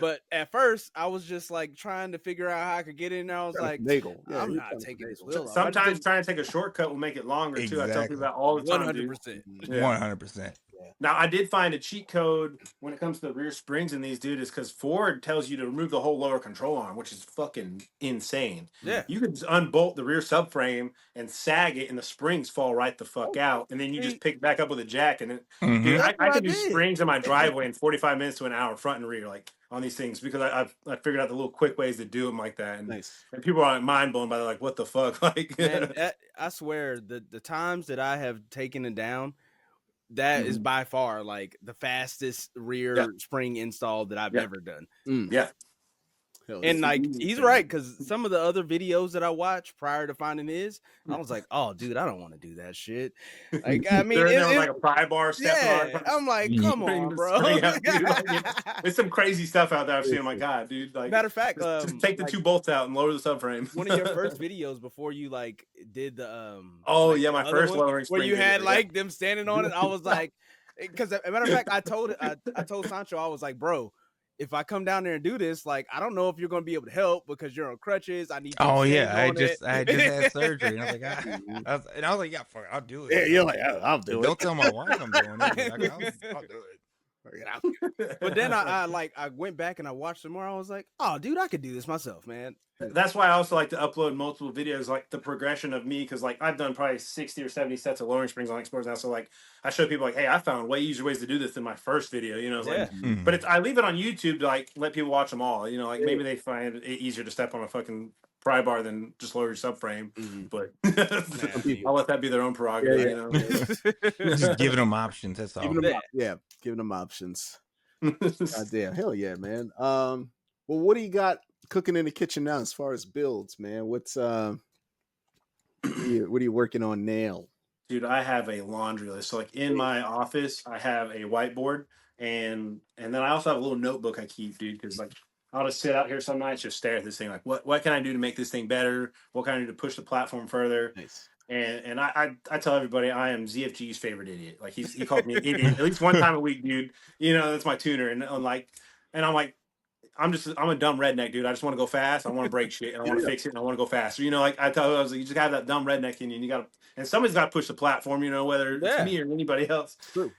D: But at first, I was just like trying to figure out how I could get in there. I was like, I'm not taking this wheel off.
A: Sometimes trying to take a shortcut will make it longer too. I tell people that all the time.
D: 100%.
C: 100%.
A: Now, I did find a cheat code when it comes to the rear springs in these, dude, is because Ford tells you to remove the whole lower control arm, which is fucking insane.
D: Yeah.
A: You could unbolt the rear subframe and sag it, and the springs fall right the fuck out. And then you just pick it back up with a jack. And dude, I can do springs in my driveway in 45 minutes to an hour, front and rear, like on these things, because I figured out the little quick ways to do them like that. And, and people are mind blown by like, what the fuck? Like,
D: man, I swear, the times that I have taken it down, that is by far like the fastest rear spring install that I've ever done.
A: Yeah.
D: And like, he's right, because some of the other videos that I watched prior to finding his, I was like, oh, dude, I don't want to do that shit. Like, I mean,
A: there was like a pry bar step on.
D: I'm like, come on, bro.
A: Out, there's some crazy stuff out there I've seen. Oh my god, dude. Like,
D: matter of fact,
A: just take the two bolts out and lower the subframe.
D: One of your first videos before you like did the
A: my first lowering spring
D: where you had like them standing on it, I was like, because as a matter of fact, I told Sancho, I was like, bro, if I come down there and do this, like, I don't know if you're going to be able to help because you're on crutches. I need.
C: I just had surgery. And I was like, yeah, fuck, I'll do it.
B: Yeah, you're like, I'll do it.
C: Don't tell my wife I'm doing it. I'll do it.
D: But then I went back and I watched some more. I was like, oh, dude, I could do this myself, man.
A: That's why I also like to upload multiple videos, like the progression of me, because like I've done probably 60 or 70 sets of lowering springs on Explorers now. So like I show people like, hey, I found way easier ways to do this than my first video, you know. But I leave it on YouTube to like let people watch them all, you know, like maybe they find it easier to step on a fucking pry bar than just lower your subframe. But I'll let that be their own prerogative, you know.
C: Just giving them options. That's all.
B: Giving them options. God damn, hell yeah, man. Well, what do you got cooking in the kitchen now as far as builds, man? What's what are you working on now?
A: Dude, I have a laundry list. So like in my office, I have a whiteboard, and then I also have a little notebook I keep, dude, because like I'll just sit out here some nights, just stare at this thing, like what can I do to make this thing better? What can I do to push the platform further? Nice. And I tell everybody I am ZFG's favorite idiot. Like he called me an idiot at least one time a week, dude. You know, that's my tuner, and I'm like I'm a dumb redneck, dude. I just want to go fast. I want to break shit, and I want to fix it, and I want to go faster. You know, like I was like, you just got that dumb redneck in you, and you got to, and somebody's got to push the platform. You know, whether it's me or anybody else. True.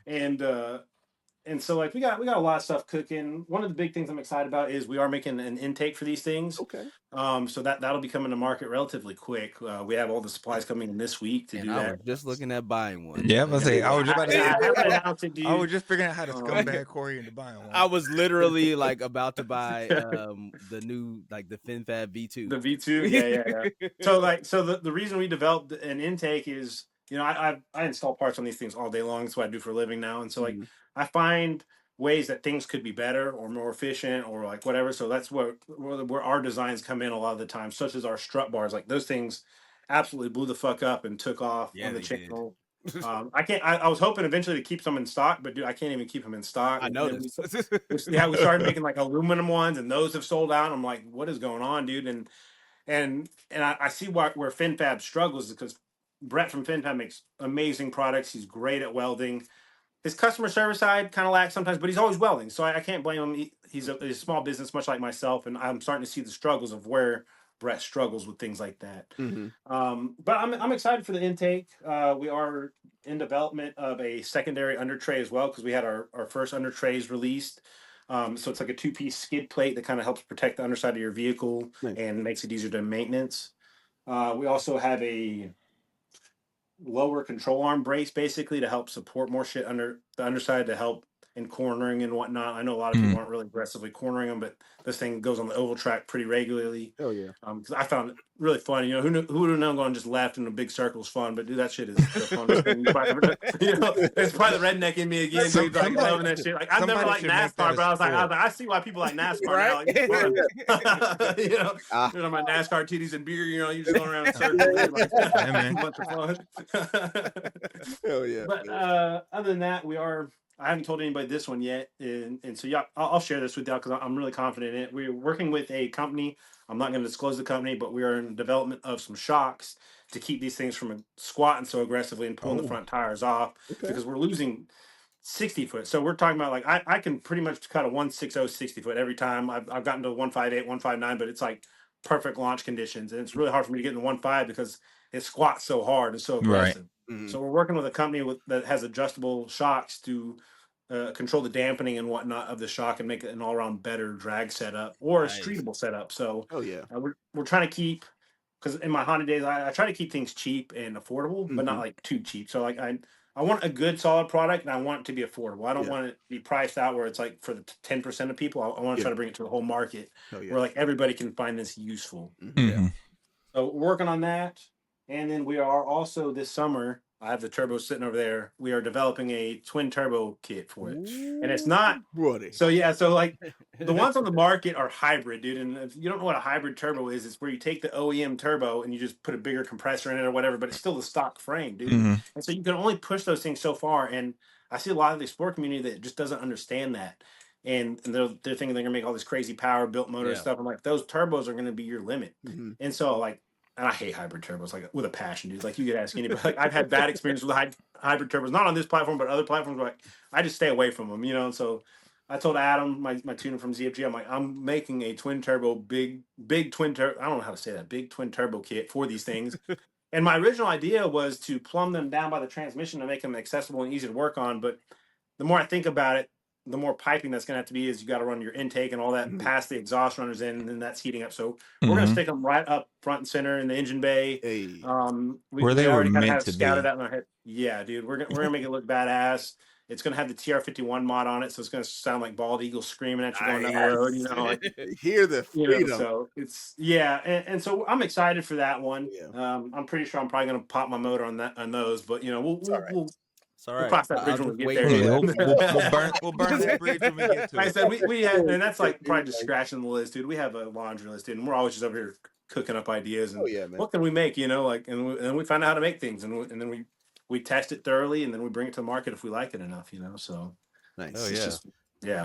A: And so like we got a lot of stuff cooking. One of the big things I'm excited about is we are making an intake for these things. Okay. So that'll be coming to market relatively quick. We have all the supplies coming in this week to do that.
D: I was just looking at buying one.
C: Yeah, I was just figuring out how to scumbag Corey into buying one.
D: I was literally like about to buy the new like the FinFab V2.
A: The V2, yeah. So the reason we developed an intake is, you know, I install parts on these things all day long. That's what I do for a living now, and so like I find ways that things could be better or more efficient or like whatever. So that's where our designs come in a lot of the time, such as our strut bars. Like those things absolutely blew the fuck up and took off on the channel. I was hoping eventually to keep some in stock, but dude, I can't even keep them in stock.
D: I noticed.
A: We started making like aluminum ones, and those have sold out. I'm like, what is going on, dude? And I see where FinFab struggles, because Brett from FinFab makes amazing products. He's great at welding. His customer service side kind of lacks sometimes, but he's always welding, so I can't blame him. He's a small business, much like myself, and I'm starting to see the struggles of where Brett struggles with things like that. But I'm excited for the intake. We are in development of a secondary under tray as well because we had our first under trays released. So it's like a 2-piece skid plate that kind of helps protect the underside of your vehicle and makes it easier to maintenance. We also have a lower control arm brace basically to help support more shit under the underside to help in cornering and whatnot. I know a lot of people aren't really aggressively cornering them, but this thing goes on the oval track pretty regularly.
B: Oh yeah.
A: Because I found it really fun. You know, who would have known going just left in a big circle is fun, but dude, that shit is the funnest thing. You know, it's probably the redneck in me again, dude. Like loving that shit. Like I've never liked NASCAR, but I was like, I see why people like NASCAR now. Like, it's fun. You know, my NASCAR titties and beer. You know, you just going around in circles. Like, a bunch of fun.
B: Hell yeah.
A: But other than that, I haven't told anybody this one yet, and so yeah, I'll share this with y'all because I'm really confident in it. We're working with a company. I'm not going to disclose the company, but we are in development of some shocks to keep these things from squatting so aggressively and pulling the front tires off because we're losing 60 foot. So we're talking about like I can pretty much cut a 160 60 foot every time. I've gotten to 158, 159, but it's like perfect launch conditions, and it's really hard for me to get in the 1.5 because it squats so hard and so aggressive. So we're working with a company that has adjustable shocks to control the dampening and whatnot of the shock and make it an all-around better drag setup or a streetable setup. So we're trying to keep, because in my Honda days I try to keep things cheap and affordable, but not like too cheap. So like I want a good solid product and I want it to be affordable. I don't want it to be priced out where it's like for the 10% of people. I want to try to bring it to the whole market where like everybody can find this useful. So we're working on that. And then we are also this summer, I have the turbo sitting over there. We are developing a twin turbo kit for it. And it's not, so yeah, so like the ones on the market are hybrid, dude. And if you don't know what a hybrid turbo is, it's where you take the OEM turbo and you just put a bigger compressor in it or whatever, but it's still the stock frame, dude. And so you can only push those things so far. And I see a lot of the sport community that just doesn't understand that. And they're thinking they're gonna make all this crazy power built motor stuff. I'm like, those turbos are gonna be your limit. And so like, and I hate hybrid turbos like with a passion, dude. Like you could ask anybody. Like, I've had bad experience with hybrid turbos, not on this platform, but other platforms. Where like I just stay away from them, you know. And so I told Adam, my tuner from ZFG, I'm like, I'm making a twin turbo, big twin turbo. I don't know how to say that, big twin turbo kit for these things. And my original idea was to plumb them down by the transmission to make them accessible and easy to work on. But the more I think about it, the more piping that's going to have to be is you got to run your intake and all that past the exhaust runners in, and then that's heating up. So we're going to stick them right up front and center in the engine bay.
C: Where they
A: already
C: were
A: kind of
C: meant
A: have
C: to
A: scouted
C: be.
A: out in our head. Yeah, dude, we're gonna make it look badass. It's gonna have the TR51 mod on it, so it's gonna sound like bald eagle screaming at you going down the road. You know, like,
B: hear the freedom.
A: You know, so it's and so I'm excited for that one. I'm pretty sure I'm probably gonna pop my motor on those, but you know, we'll cross that bridge when we get there.
C: We'll burn that bridge when we get to it.
A: Like I said, we had, and that's like probably just scratching the list, dude. We have a laundry list, dude, and we're always just over here cooking up ideas and what can we make, you know, like, and we find out how to make things, and then we test it thoroughly, and then we bring it to the market if we like it enough, you know. So
B: nice.
A: It's just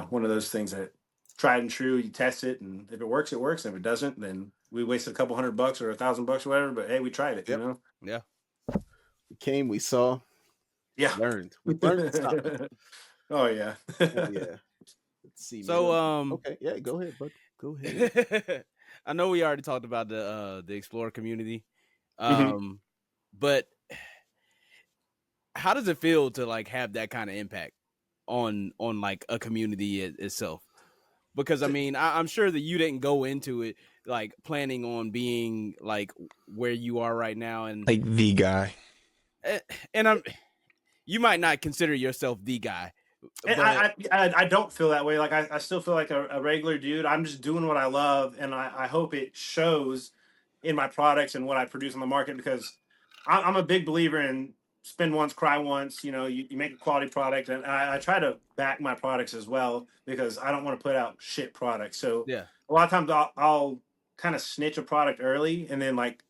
A: one of those things that tried and true. You test it, and if it works, it works. And if it doesn't, then we wasted a couple $100 or $1,000 or whatever. But hey, we tried it, you know.
D: Yeah.
B: We came, we saw.
A: Yeah.
B: Learned. We learned stuff.
A: Oh yeah.
B: Yeah. Let's see.
D: So
B: okay, yeah, go ahead, bud. Go ahead.
D: I know we already talked about the Explorer community. But how does it feel to like have that kind of impact on like a community itself? Because I mean, I'm sure that you didn't go into it like planning on being like where you are right now, and
C: like the guy.
D: And you might not consider yourself the guy.
A: And I don't feel that way. Like I still feel like a regular dude. I'm just doing what I love, and I hope it shows in my products and what I produce on the market, because I'm a big believer in spend once, cry once. You know, you make a quality product, and I try to back my products as well, because I don't want to put out shit products. So a lot of times I'll kind of snitch a product early, and then like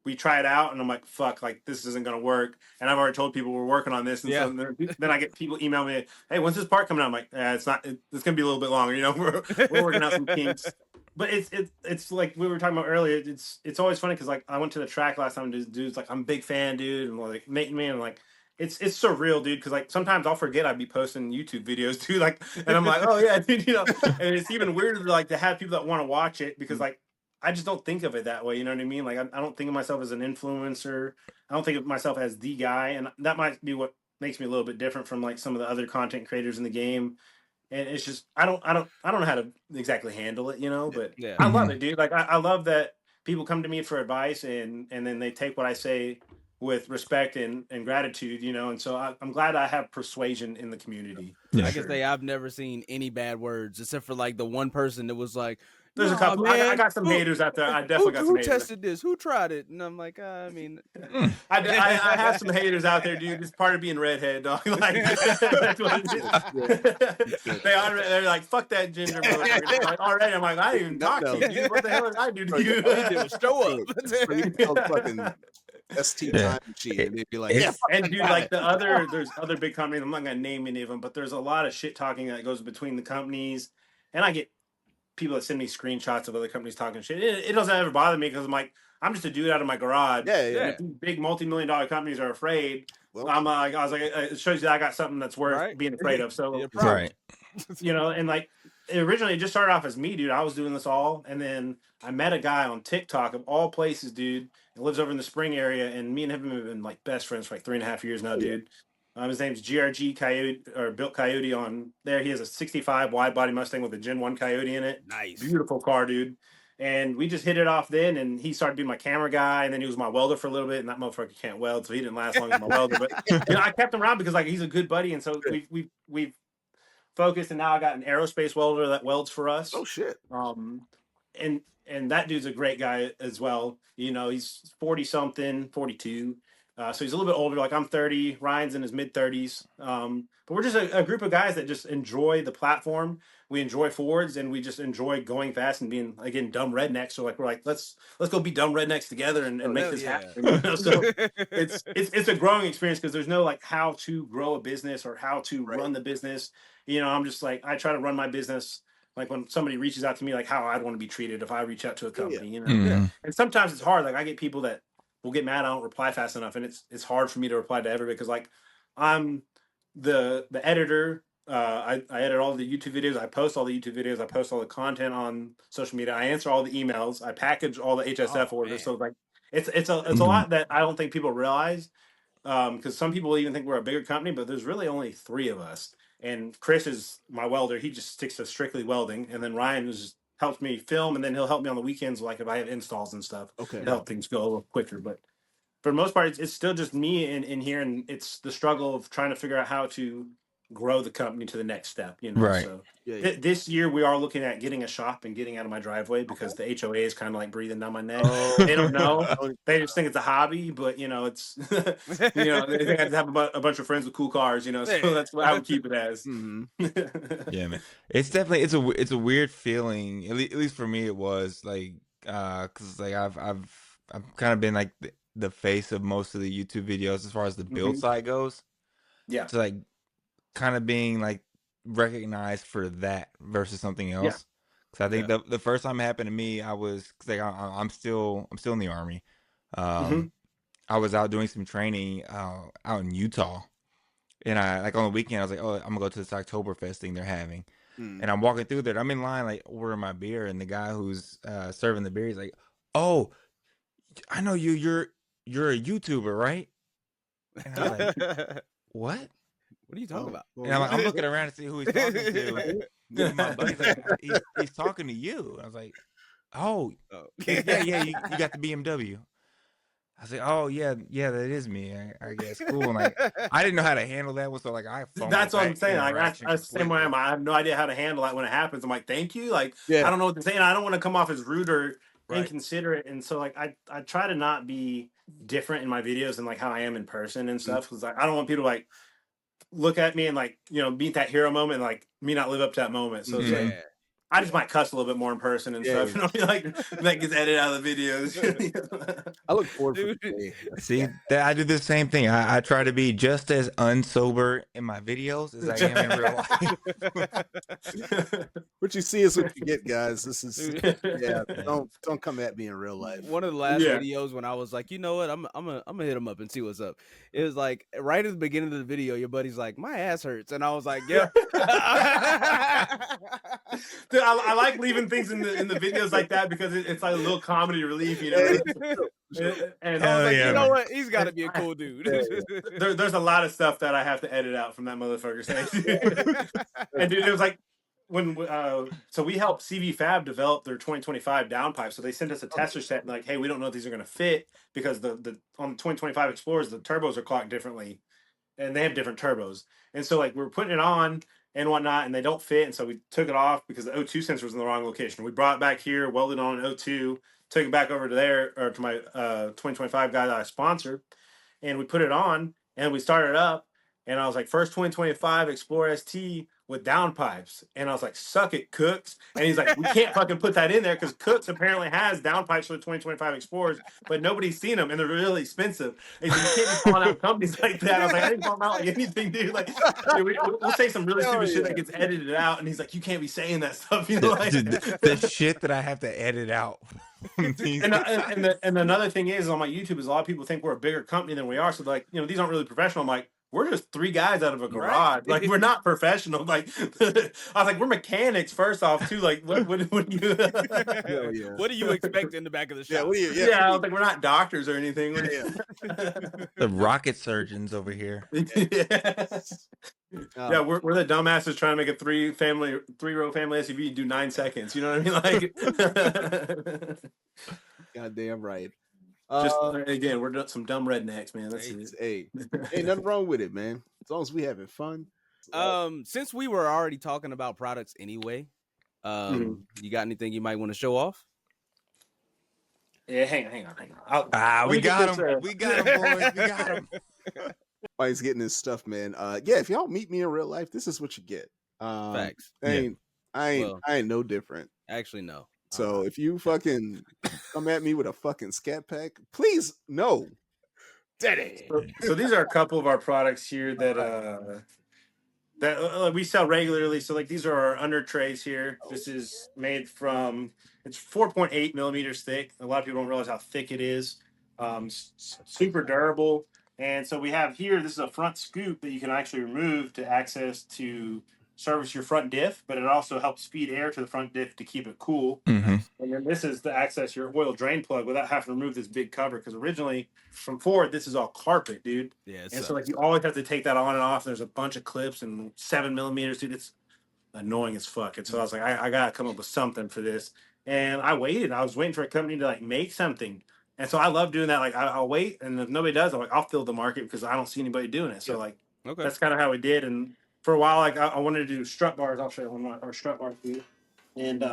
A: we try it out, and I'm like, fuck, like this isn't gonna work. And I've already told people we're working on this, and so then I get people email me, hey, when's this part coming out? I'm like, it's not. It's gonna be a little bit longer. You know, we're working out some kinks. But it's like we were talking about earlier. It's always funny because like I went to the track last time, and dude's like, I'm a big fan, dude, and like making me, and like it's surreal, dude, because like sometimes I'll forget I'd be posting YouTube videos too, like, and I'm like, oh yeah, dude, you know. And it's even weirder like to have people that want to watch it, because like I just don't think of it that way. You know what I mean? Like I don't think of myself as an influencer. I don't think of myself as the guy, and that might be what makes me a little bit different from like some of the other content creators in the game. And it's just I don't know how to exactly handle it, you know. But
D: Yeah.
A: I love it, dude. Like I love that people come to me for advice, and then they take what I say with respect and gratitude, you know. And so I'm glad I have persuasion in the community.
C: Yeah.
D: I can say I've never seen any bad words except for like the one person that was like,
A: There's a
D: "Nah,
A: couple. I
D: man,
A: got some haters out there. I definitely got some
D: who
A: haters.
D: tested this? Who tried it?" And I'm like, I mean,
A: I have some haters out there, dude. It's part of being redhead, dog. Like that's what it is. They're like, fuck that ginger motherfucker. Like, already, I'm like, I didn't even talk to you, dude. What the hell did I do to you?
D: all you did was show up.
B: Fucking ST time machine, and they'd be like,
C: It's-
B: "Yeah,
A: And dude, like there's other big companies. I'm not gonna name any of them, but there's a lot of shit talking that goes between the companies, and I get people that send me screenshots of other companies talking shit. It doesn't ever bother me because I'm like, I'm just a dude out of my garage.
B: yeah."
A: And if these big multi-million-dollar companies are afraid,
B: Well,
A: I was like, it shows you that I got something that's worth
D: Right.
A: being afraid of. So
D: Yeah, probably.
C: right.
A: you know, and like originally it just started off as me, dude. I was doing this all, and then I met a guy on TikTok of all places, dude. He lives over in the Spring area, and me and him have been like best friends for like 3.5 years now, dude. His name's GRG Coyote or Built Coyote on there. He has a 65 wide body Mustang with a Gen 1 Coyote in it.
D: Nice.
A: Beautiful car, dude. And we just hit it off then, and he started being my camera guy, and then he was my welder for a little bit, and that motherfucker can't weld, so he didn't last long as my welder. But you know, I kept him around because like he's a good buddy, and so we've focused, and now I got an aerospace welder that welds for us.
B: oh shit.
A: And that dude's a great guy as well. You know, he's 40 something, 42. So he's a little bit older. Like I'm 30, Ryan's in his mid 30s. But we're just a group of guys that just enjoy the platform. We enjoy Fords, and we just enjoy going fast and being again dumb rednecks. So like we're like let's go be dumb rednecks together and make this happen. You know? So it's a growing experience because there's no like how to grow a business or how to run the business. You know, I'm just like I try to run my business like when somebody reaches out to me, like how I'd want to be treated if I reach out to a company. You know, and sometimes it's hard. Like I get people that will get mad I don't reply fast enough, and it's hard for me to reply to everybody because like I'm the editor. I edit all the YouTube videos. I post all the YouTube videos. I post all the content on social media. I answer all the emails. I package all the HSF orders. So like it's a lot that I don't think people realize because some people even think we're a bigger company, but there's really only 3 of us. And Chris is my welder. He just sticks to strictly welding, and then Ryan is helps me film, and then he'll help me on the weekends, like if I have installs and stuff.
B: Okay.
A: To help things go a little quicker. But for the most part, it's still just me in here, and it's the struggle of trying to figure out how to grow the company to the next step. You know,
C: Right.
A: so
B: Yeah.
A: this year we are looking at getting a shop and getting out of my driveway because the HOA is kind of like breathing down my neck.
B: Oh.
A: They don't know. They just think it's a hobby, but you know, it's you know, they think I just have a bunch of friends with cool cars. You know, so that's what I would keep it as.
C: Yeah, man. It's definitely it's a weird feeling. At least for me, it was like because like I've kind of been like the face of most of the YouTube videos as far as the build side goes.
A: Yeah.
C: So like kind of being like recognized for that versus something else. Because I think the first time it happened to me, I was like I'm still in the Army. I was out doing some training out in Utah. And I like on the weekend, I was like, oh, I'm gonna go to this Oktoberfest thing they're having. And I'm walking through there. I'm in line, like ordering my beer, and the guy who's serving the beer, he's like, "Oh, I know you. You're a YouTuber, right?" And I was like, "What?
D: What are you talking about?
C: And I'm looking around to see who he's talking to. And my buddy's like, he's talking to you. And I was like, "Oh, yeah, you got the BMW." I was like, "Oh yeah, that is me. I guess cool." And like, I didn't know how to handle that one, so like,
A: that's what I'm saying. Like, that's the same way I have no idea how to handle that when it happens. I'm like, "Thank you." Like, I don't know what to say, and I don't want to come off as rude or inconsiderate. And so, like, I try to not be different in my videos than like how I am in person and stuff, because like I don't want people to like look at me and like meet that hero moment, and like me not live up to that moment. So it's like, I just might cuss a little bit more in person and stuff. You know, like that gets edited out of the videos.
B: I look forward to it.
C: See, I do the same thing. I try to be just as unsober in my videos as I am in real life.
B: What you see is what you get, guys. This is don't come at me in real life.
D: One of the last videos when I was like, you know what, I'm gonna hit him up and see what's up. It was like right at the beginning of the video, your buddy's like, my ass hurts, and I was like, yeah.
A: Dude, I like leaving things in the videos like that because it's like a little comedy relief, you know. And
D: I was like,
C: yeah,
D: you know
C: man.
D: what? He's got to be a cool dude.
A: there's a lot of stuff that I have to edit out from that motherfucker saying. And dude, it was like when so we helped CV Fab develop their 2025 downpipe. So they sent us a tester set and like, hey, we don't know if these are gonna fit because the on the 2025 Explorers the turbos are clocked differently, and they have different turbos. And so like we were putting it on and whatnot, and they don't fit. And so we took it off because the O2 sensor was in the wrong location. We brought it back here, welded on an O2, took it back over to there or to my 2025 guy that I sponsored, and we put it on and we started up. And I was like, first 2025 Explorer ST with downpipes. And I was like, suck it, Cooks. And he's like, we can't fucking put that in there because Cooks apparently has downpipes for the 2025 Explorers, but nobody's seen them and they're really expensive. And he said, you can't be calling out companies like that. I was like, I didn't call them out like anything, dude. Like, dude, we'll say some really stupid shit that gets edited out. And he's like, you can't be saying that stuff. You know, like,
C: the shit that I have to edit out.
A: and another thing is on my YouTube is a lot of people think we're a bigger company than we are. So like, you know, these aren't really professional. I'm like, we're just three guys out of a garage. Right. Like we're not professional. Like I was like, we're mechanics first off too. Like what you
D: what do you expect in the back of the shop?
A: I was like, we're not doctors or anything.
C: The rocket surgeons over here.
A: Yeah, we're the dumbasses trying to make a three-row family SUV do 9 seconds. You know what I mean? Like
B: goddamn right.
A: Just again, we're some dumb rednecks, man. That's it.
B: Hey, ain't nothing wrong with it, man. As long as we having fun.
D: Since we were already talking about products anyway, you got anything you might want to show off?
A: Yeah, hang on.
C: We got him. We got him, boys. We got him.
B: He's getting his stuff, man. Yeah, if y'all meet me in real life, this is what you get.
D: Facts.
B: I ain't no different.
D: Actually, no.
B: So if you fucking come at me with a fucking scat pack, please no. Daddy.
A: So these are a couple of our products here that we sell regularly. So like these are our under trays here. This is made from, it's 4.8 millimeters thick. A lot of people don't realize how thick it is. Super durable. And so we have here, this is a front scoop that you can actually remove to access to service your front diff, but it also helps feed air to the front diff to keep it cool.
C: Mm-hmm.
A: And then this is to access your oil drain plug without having to remove this big cover, because originally from Ford this is all carpet, dude.
D: Yeah.
A: And so like you always have to take that on and off. There's a bunch of clips and 7 millimeters, dude. It's annoying as fuck. And so I was like, I gotta come up with something for this. And I waited. I was waiting for a company to like make something. And so I love doing that. Like I'll wait, and if nobody does, I'll fill the market because I don't see anybody doing it. So like that's kind of how we did. And for a while, like I wanted to do strut bars. I'll show you one of our strut bars for you. And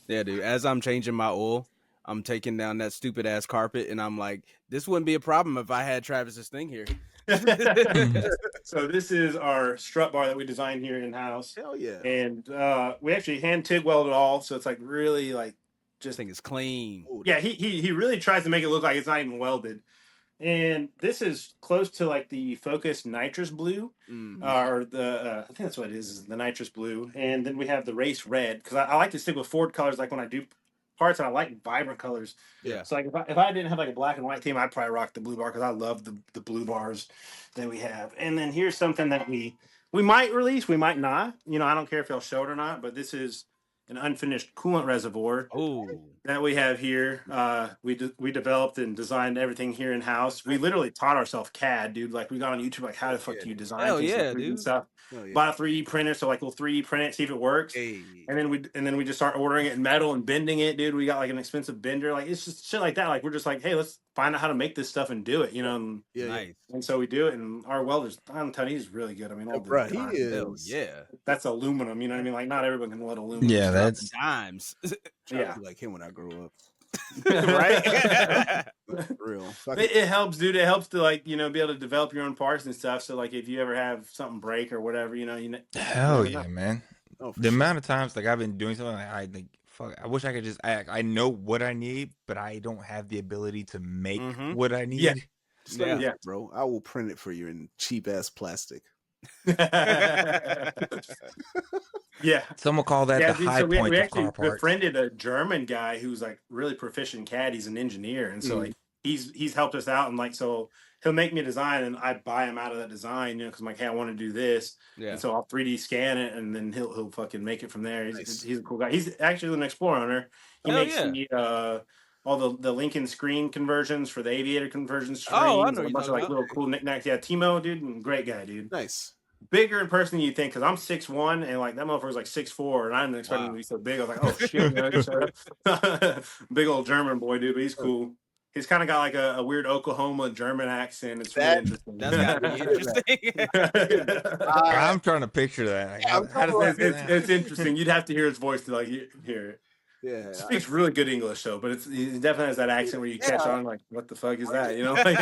D: yeah, dude. As I'm changing my oil, I'm taking down that stupid ass carpet, and I'm like, this wouldn't be a problem if I had Travis's thing here.
A: So this is our strut bar that we designed here in house.
B: Hell yeah!
A: And we actually hand TIG weld it all, so it's like really like just
D: think it's clean.
A: Yeah, he really tries to make it look like it's not even welded. And this is close to like the Focus Nitrous Blue, or the I think that's what it is the Nitrous Blue. And then we have the Race Red, because I like to stick with Ford colors. Like when I do parts, and I like vibrant colors.
D: Yeah.
A: So like if I didn't have like a black and white team, I'd probably rock the blue bar because I love the blue bars that we have. And then here's something that we might release, we might not. You know, I don't care if y'all show it or not, but this is an unfinished coolant reservoir that we have here. We developed and designed everything here in house. We literally taught ourselves CAD, dude. Like we got on YouTube, like how the fuck do you design things like
D: dude.
A: And stuff. Bought a 3D printer, so like we'll 3D print it, see if it works. And then we just start ordering it in metal and bending it, dude. We got like an expensive bender. Like it's just shit like that. Like we're just like, hey, let's find out how to make this stuff and do it, you know. And,
D: nice.
A: And so we do it, and our welder's, I'm telling you, he's really good. I mean,
B: he is.
A: That's aluminum, you know what I mean? Like not everyone can weld aluminum.
C: Yeah, that's
D: dimes.
B: Yeah, like him when I grow up.
A: Right?
B: Real.
A: It helps, dude. It helps to like, you know, be able to develop your own parts and stuff. So like if you ever have something break or whatever, you know.
C: Hell yeah, man. The amount of times like I've been doing something like I think fuck, I wish I could just I know what I need, but I don't have the ability to make what I need.
B: Yeah, bro. I will print it for you in cheap ass plastic.
A: Yeah,
C: someone call that the high point
A: we
C: of car
A: actually
C: parts.
A: Befriended a German guy who's like really proficient CAD. He's an engineer, and so like he's helped us out, and like so he'll make me a design and I buy him out of that design, you know, because I'm like, hey, I want to do this.
D: Yeah.
A: And so I'll 3D scan it and then he'll fucking make it from there.
B: Nice.
A: He's a cool guy. He's actually an Explorer owner. He
D: Hell
A: makes
D: yeah.
A: the all the Lincoln screen conversions for the Aviator conversions screens,
D: Oh, I know
A: and a
D: what
A: bunch of
D: you're
A: like
D: talking
A: little cool knickknacks. Yeah, Timo, dude, great guy, dude.
B: Nice.
A: Bigger in person than you think, because I'm 6'1", and like that motherfucker's like 6'4", and I didn't expect him to be so big. I was like, oh shit, you know, so, big old German boy, dude, but he's cool. He's kind of got like a weird Oklahoma German accent. It's really interesting.
D: That's gotta be interesting.
C: I'm trying to picture that. Like, how does that sound?
A: It's interesting. You'd have to hear his voice to like hear it.
B: Yeah.
A: He speaks really good English though, but he definitely has that accent where you catch on like, what the fuck is that? You know? Like,
B: I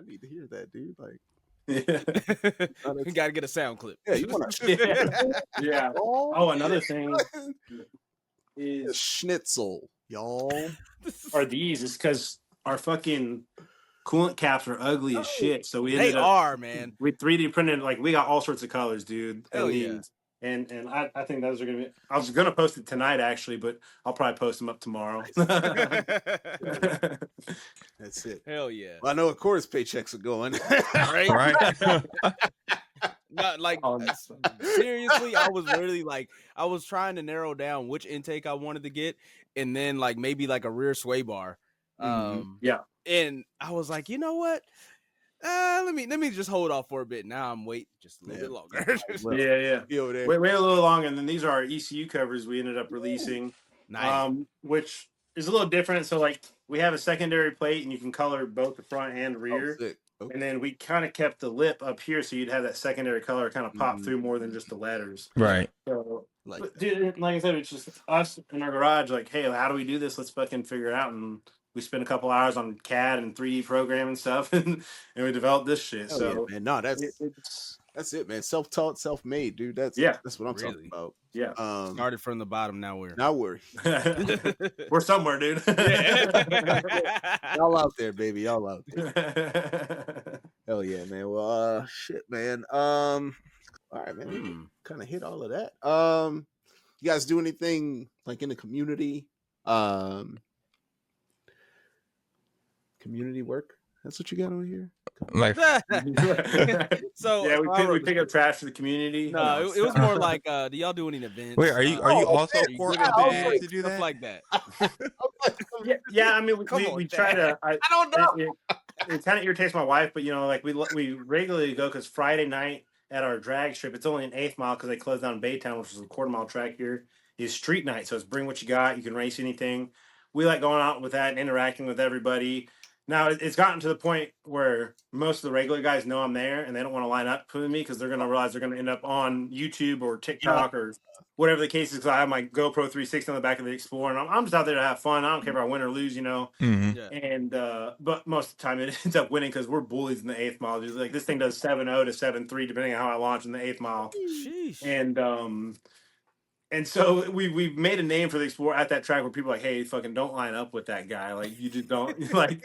B: need to hear that, dude. Like,
D: You gotta get a sound clip.
B: yeah, you want to?
A: Yeah. Oh, another thing is
B: schnitzel, y'all.
A: are these is because our fucking coolant caps are ugly as shit. So we
D: They
A: ended up,
D: are, man.
A: we 3D printed, like we got all sorts of colors, dude.
D: Hell
A: and
D: yeah.
A: these. And I think those are gonna be. I was gonna post it tonight actually, but I'll probably post them up tomorrow.
B: That's it.
D: Hell yeah.
B: Well, I know, of course, paychecks are going.
C: Right.
D: Not like seriously, I was really like I was trying to narrow down which intake I wanted to get, and then like maybe like a rear sway bar.
A: Yeah.
D: And I was like, you know what? Let me just hold off for a bit. Now I'm waiting just a little bit longer.
A: Yeah. Wait a little longer. And then these are our ECU covers we ended up releasing.
D: Nice.
A: Which is a little different. So like we have a secondary plate and you can color both the front and rear.
B: Oh, sick. Okay.
A: And then we kind of kept the lip up here so you'd have that secondary color kind of pop through more than just the letters.
C: Right.
A: So, dude, like I said, it's just us in our garage. Like, hey, how do we do this? Let's fucking figure it out. And we spent a couple hours on CAD and 3D programming stuff, and we developed this shit. So,
B: yeah, man. No, that's it, man. Self-taught, self-made, dude. That's what I'm talking about.
A: Yeah.
D: Started from the bottom. Now we're
A: we're somewhere, dude.
B: Y'all out there, baby. Y'all out there. Hell yeah, man. Well, shit, man. All right, man. We kind of hit all of that. You guys do anything like in the community? Community work? That's what you got on here?
C: Like,
D: so
A: yeah, we pick up trash for the community.
D: No, it was more like, do y'all do any events?
C: wait, are you also for
D: to
C: do that?
D: stuff like that?
A: Yeah. I mean, we try to. I
D: don't know.
A: It kind of irritates my wife, but you know, like we regularly go because Friday night at our drag strip, it's only an 1/8 mile because they closed down Baytown, which is a 1/4 mile track here. Is street night, so it's bring what you got. You can race anything. We like going out with that and interacting with everybody. Now, it's gotten to the point where most of the regular guys know I'm there and they don't want to line up with me because they're going to realize they're going to end up on YouTube or TikTok or whatever the case is. Because I have my GoPro 360 on the back of the Explorer and I'm just out there to have fun. I don't care if I win or lose, you know.
C: Mm-hmm.
A: And but most of the time it ends up winning because we're bullies in the 8th mile. Just like this thing does 7.0 to 7.3 depending on how I launch in the 8th mile.
D: Sheesh.
A: And so we've made a name for the Explorer at that track where people are like, hey, fucking don't line up with that guy. Like, you just don't. Like,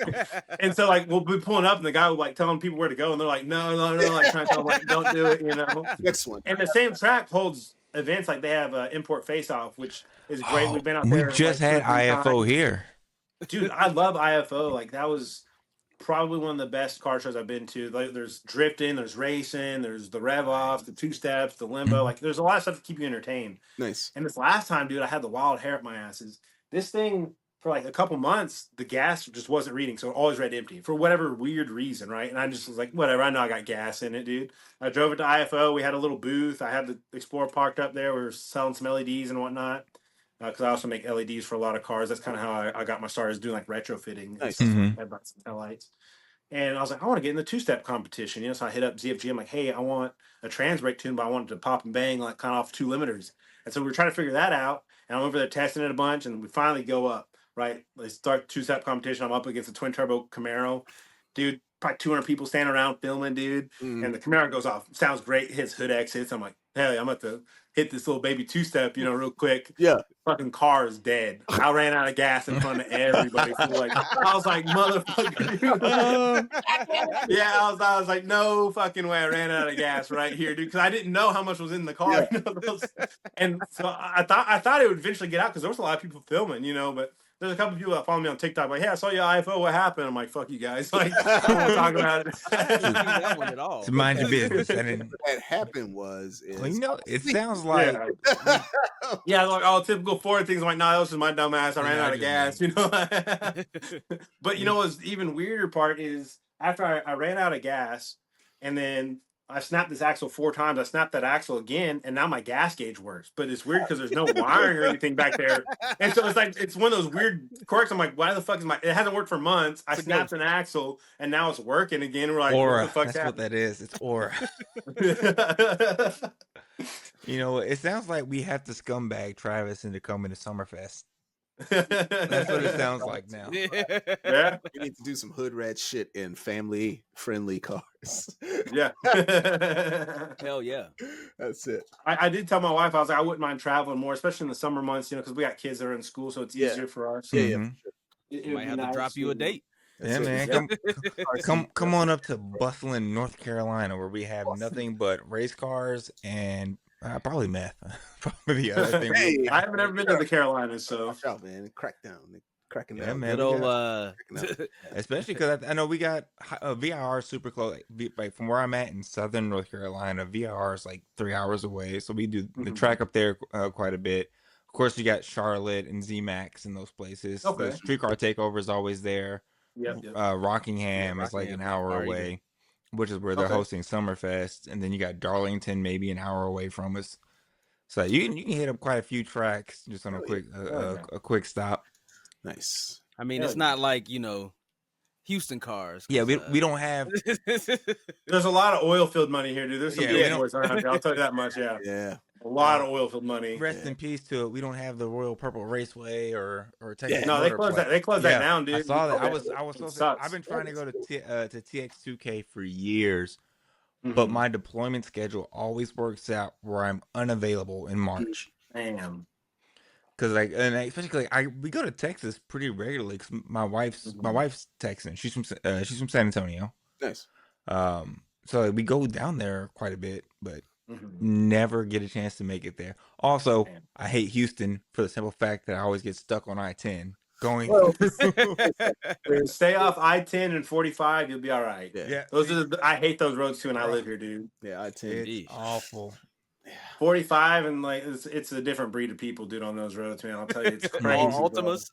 A: and so, like, we'll be pulling up, and the guy will, like, telling people where to go, and they're like, no, like, trying to tell them, like, don't do it, you know?
B: Next one.
A: And the same track holds events, like, they have Import Face-Off, which is great. We've been out there.
C: We just had IFO here.
A: Dude, I love IFO. Like, that was probably one of the best car shows I've been to. Like, there's drifting, there's racing, there's the rev off, the 2-steps, the limbo. Like, there's a lot of stuff to keep you entertained.
B: Nice.
A: And this last time, dude, I had the wild hair up my asses. This thing, for like a couple months, the gas just wasn't reading, so it always read empty for whatever weird reason, right? And I just was like, whatever, I know I got gas in it, dude. I drove it to IFO. We had a little booth. I had the Explorer parked up there. We were selling some LEDs and whatnot. Because I also make LEDs for a lot of cars. That's kind of how I got my start, is doing like retrofitting and stuff like headlights and taillights. And I was like, I want to get in the 2-step competition, you know. So I hit up ZFG. I'm like, hey, I want a trans brake tune, but I wanted to pop and bang like kind of off 2 limiters. And so we were trying to figure that out. And I'm over there testing it a bunch, and we finally go up. Right, let's start 2-step competition. I'm up against a twin turbo Camaro, dude. Probably 200 people standing around filming, dude. And the Camaro goes off. Sounds great. Hits hood exits. I'm like, hell yeah, I'm about to hit this little baby 2-step, you know, real quick.
B: Yeah.
A: Fucking car is dead. I ran out of gas in front of everybody. So like, I was like, motherfucker. Yeah, I was like, no fucking way. I ran out of gas right here, dude, because I didn't know how much was in the car. You know? And so I thought it would eventually get out because there was a lot of people filming, you know, but there's a couple people that follow me on TikTok like, hey, I saw your iPhone. What happened? I'm like, fuck you guys. Like, I don't want to talk about it.
D: I haven't seen that one at all.
C: To mind your business.
B: That happened was
C: Well, you know, it sounds like
A: yeah, like all typical Ford things. I'm like, nah, that was just my dumb ass. I ran out of gas, you know. But you know what's even weirder part is after I ran out of gas, and then I snapped this axle 4 times. I snapped that axle again, and now my gas gauge works. But it's weird because there's no wiring or anything back there, and so it's like it's one of those weird quirks. I'm like, why the fuck is my? It hasn't worked for months. I snapped an axle, and now it's working again. We're like,
C: aura.
A: what the fuck's
C: That's
A: happening?
C: what that is. It's aura. You know, it sounds like we have to scumbag Travis into coming to Summerfest. That's what it sounds like now.
A: Yeah,
B: we need to do some hood rat shit in family friendly cars.
A: Yeah.
D: Hell yeah.
B: That's it.
A: I did tell my wife, I was like, I wouldn't mind traveling more, especially in the summer months, you know, because we got kids that are in school, so it's easier for us.
C: Yeah.
A: It
D: might have to drop you a date.
C: Yeah, man. Come on up to bustling North Carolina, where we have nothing but race cars and probably meth. Probably the other thing.
A: Hey, I haven't ever been to the Carolinas, so
B: watch out, man. Crackdown. Cracking down.
C: Yeah, man.
D: Good old,
C: especially because I know we got VIR super close. Like from where I'm at in southern North Carolina, VIR is like 3 hours away, so we do the track up there quite a bit. Of course, you got Charlotte and ZMAX in those places.
A: Okay.
C: The streetcar takeover is always there.
A: Yep.
C: Rockingham is like an hour away, which is where they're hosting Summerfest, and then you got Darlington maybe an hour away from us. So you can hit up quite a few tracks just on a quick stop.
B: Nice.
D: I mean, it's not like, you know, Houston cars.
C: Yeah, we don't have.
A: There's a lot of oil field money here, dude. There's some big boys around here. I'll tell you that much. Yeah.
B: Yeah.
A: A lot of oil field money.
C: Rest in peace to it. We don't have the Royal Purple Raceway or Texas.
A: No, they closed that. They closed that down, dude.
C: I saw that. I've been trying to go to TX2K for years, but my deployment schedule always works out where I'm unavailable in March.
A: Damn.
C: Because especially we go to Texas pretty regularly. Cause my wife's Texan. She's from San Antonio.
B: Nice.
C: So we go down there quite a bit, but never get a chance to make it there. Also, I hate Houston for the simple fact that I always get stuck on I-10 going.
A: Stay off I-10 and 45, you'll be all right.
C: Yeah.
A: Those are I hate those roads too, and I live here, dude.
B: Yeah, I-10.
C: It's awful.
A: 45 and like it's a different breed of people, dude, on those roads, man. I'll tell you, it's crazy.
D: Ultimas.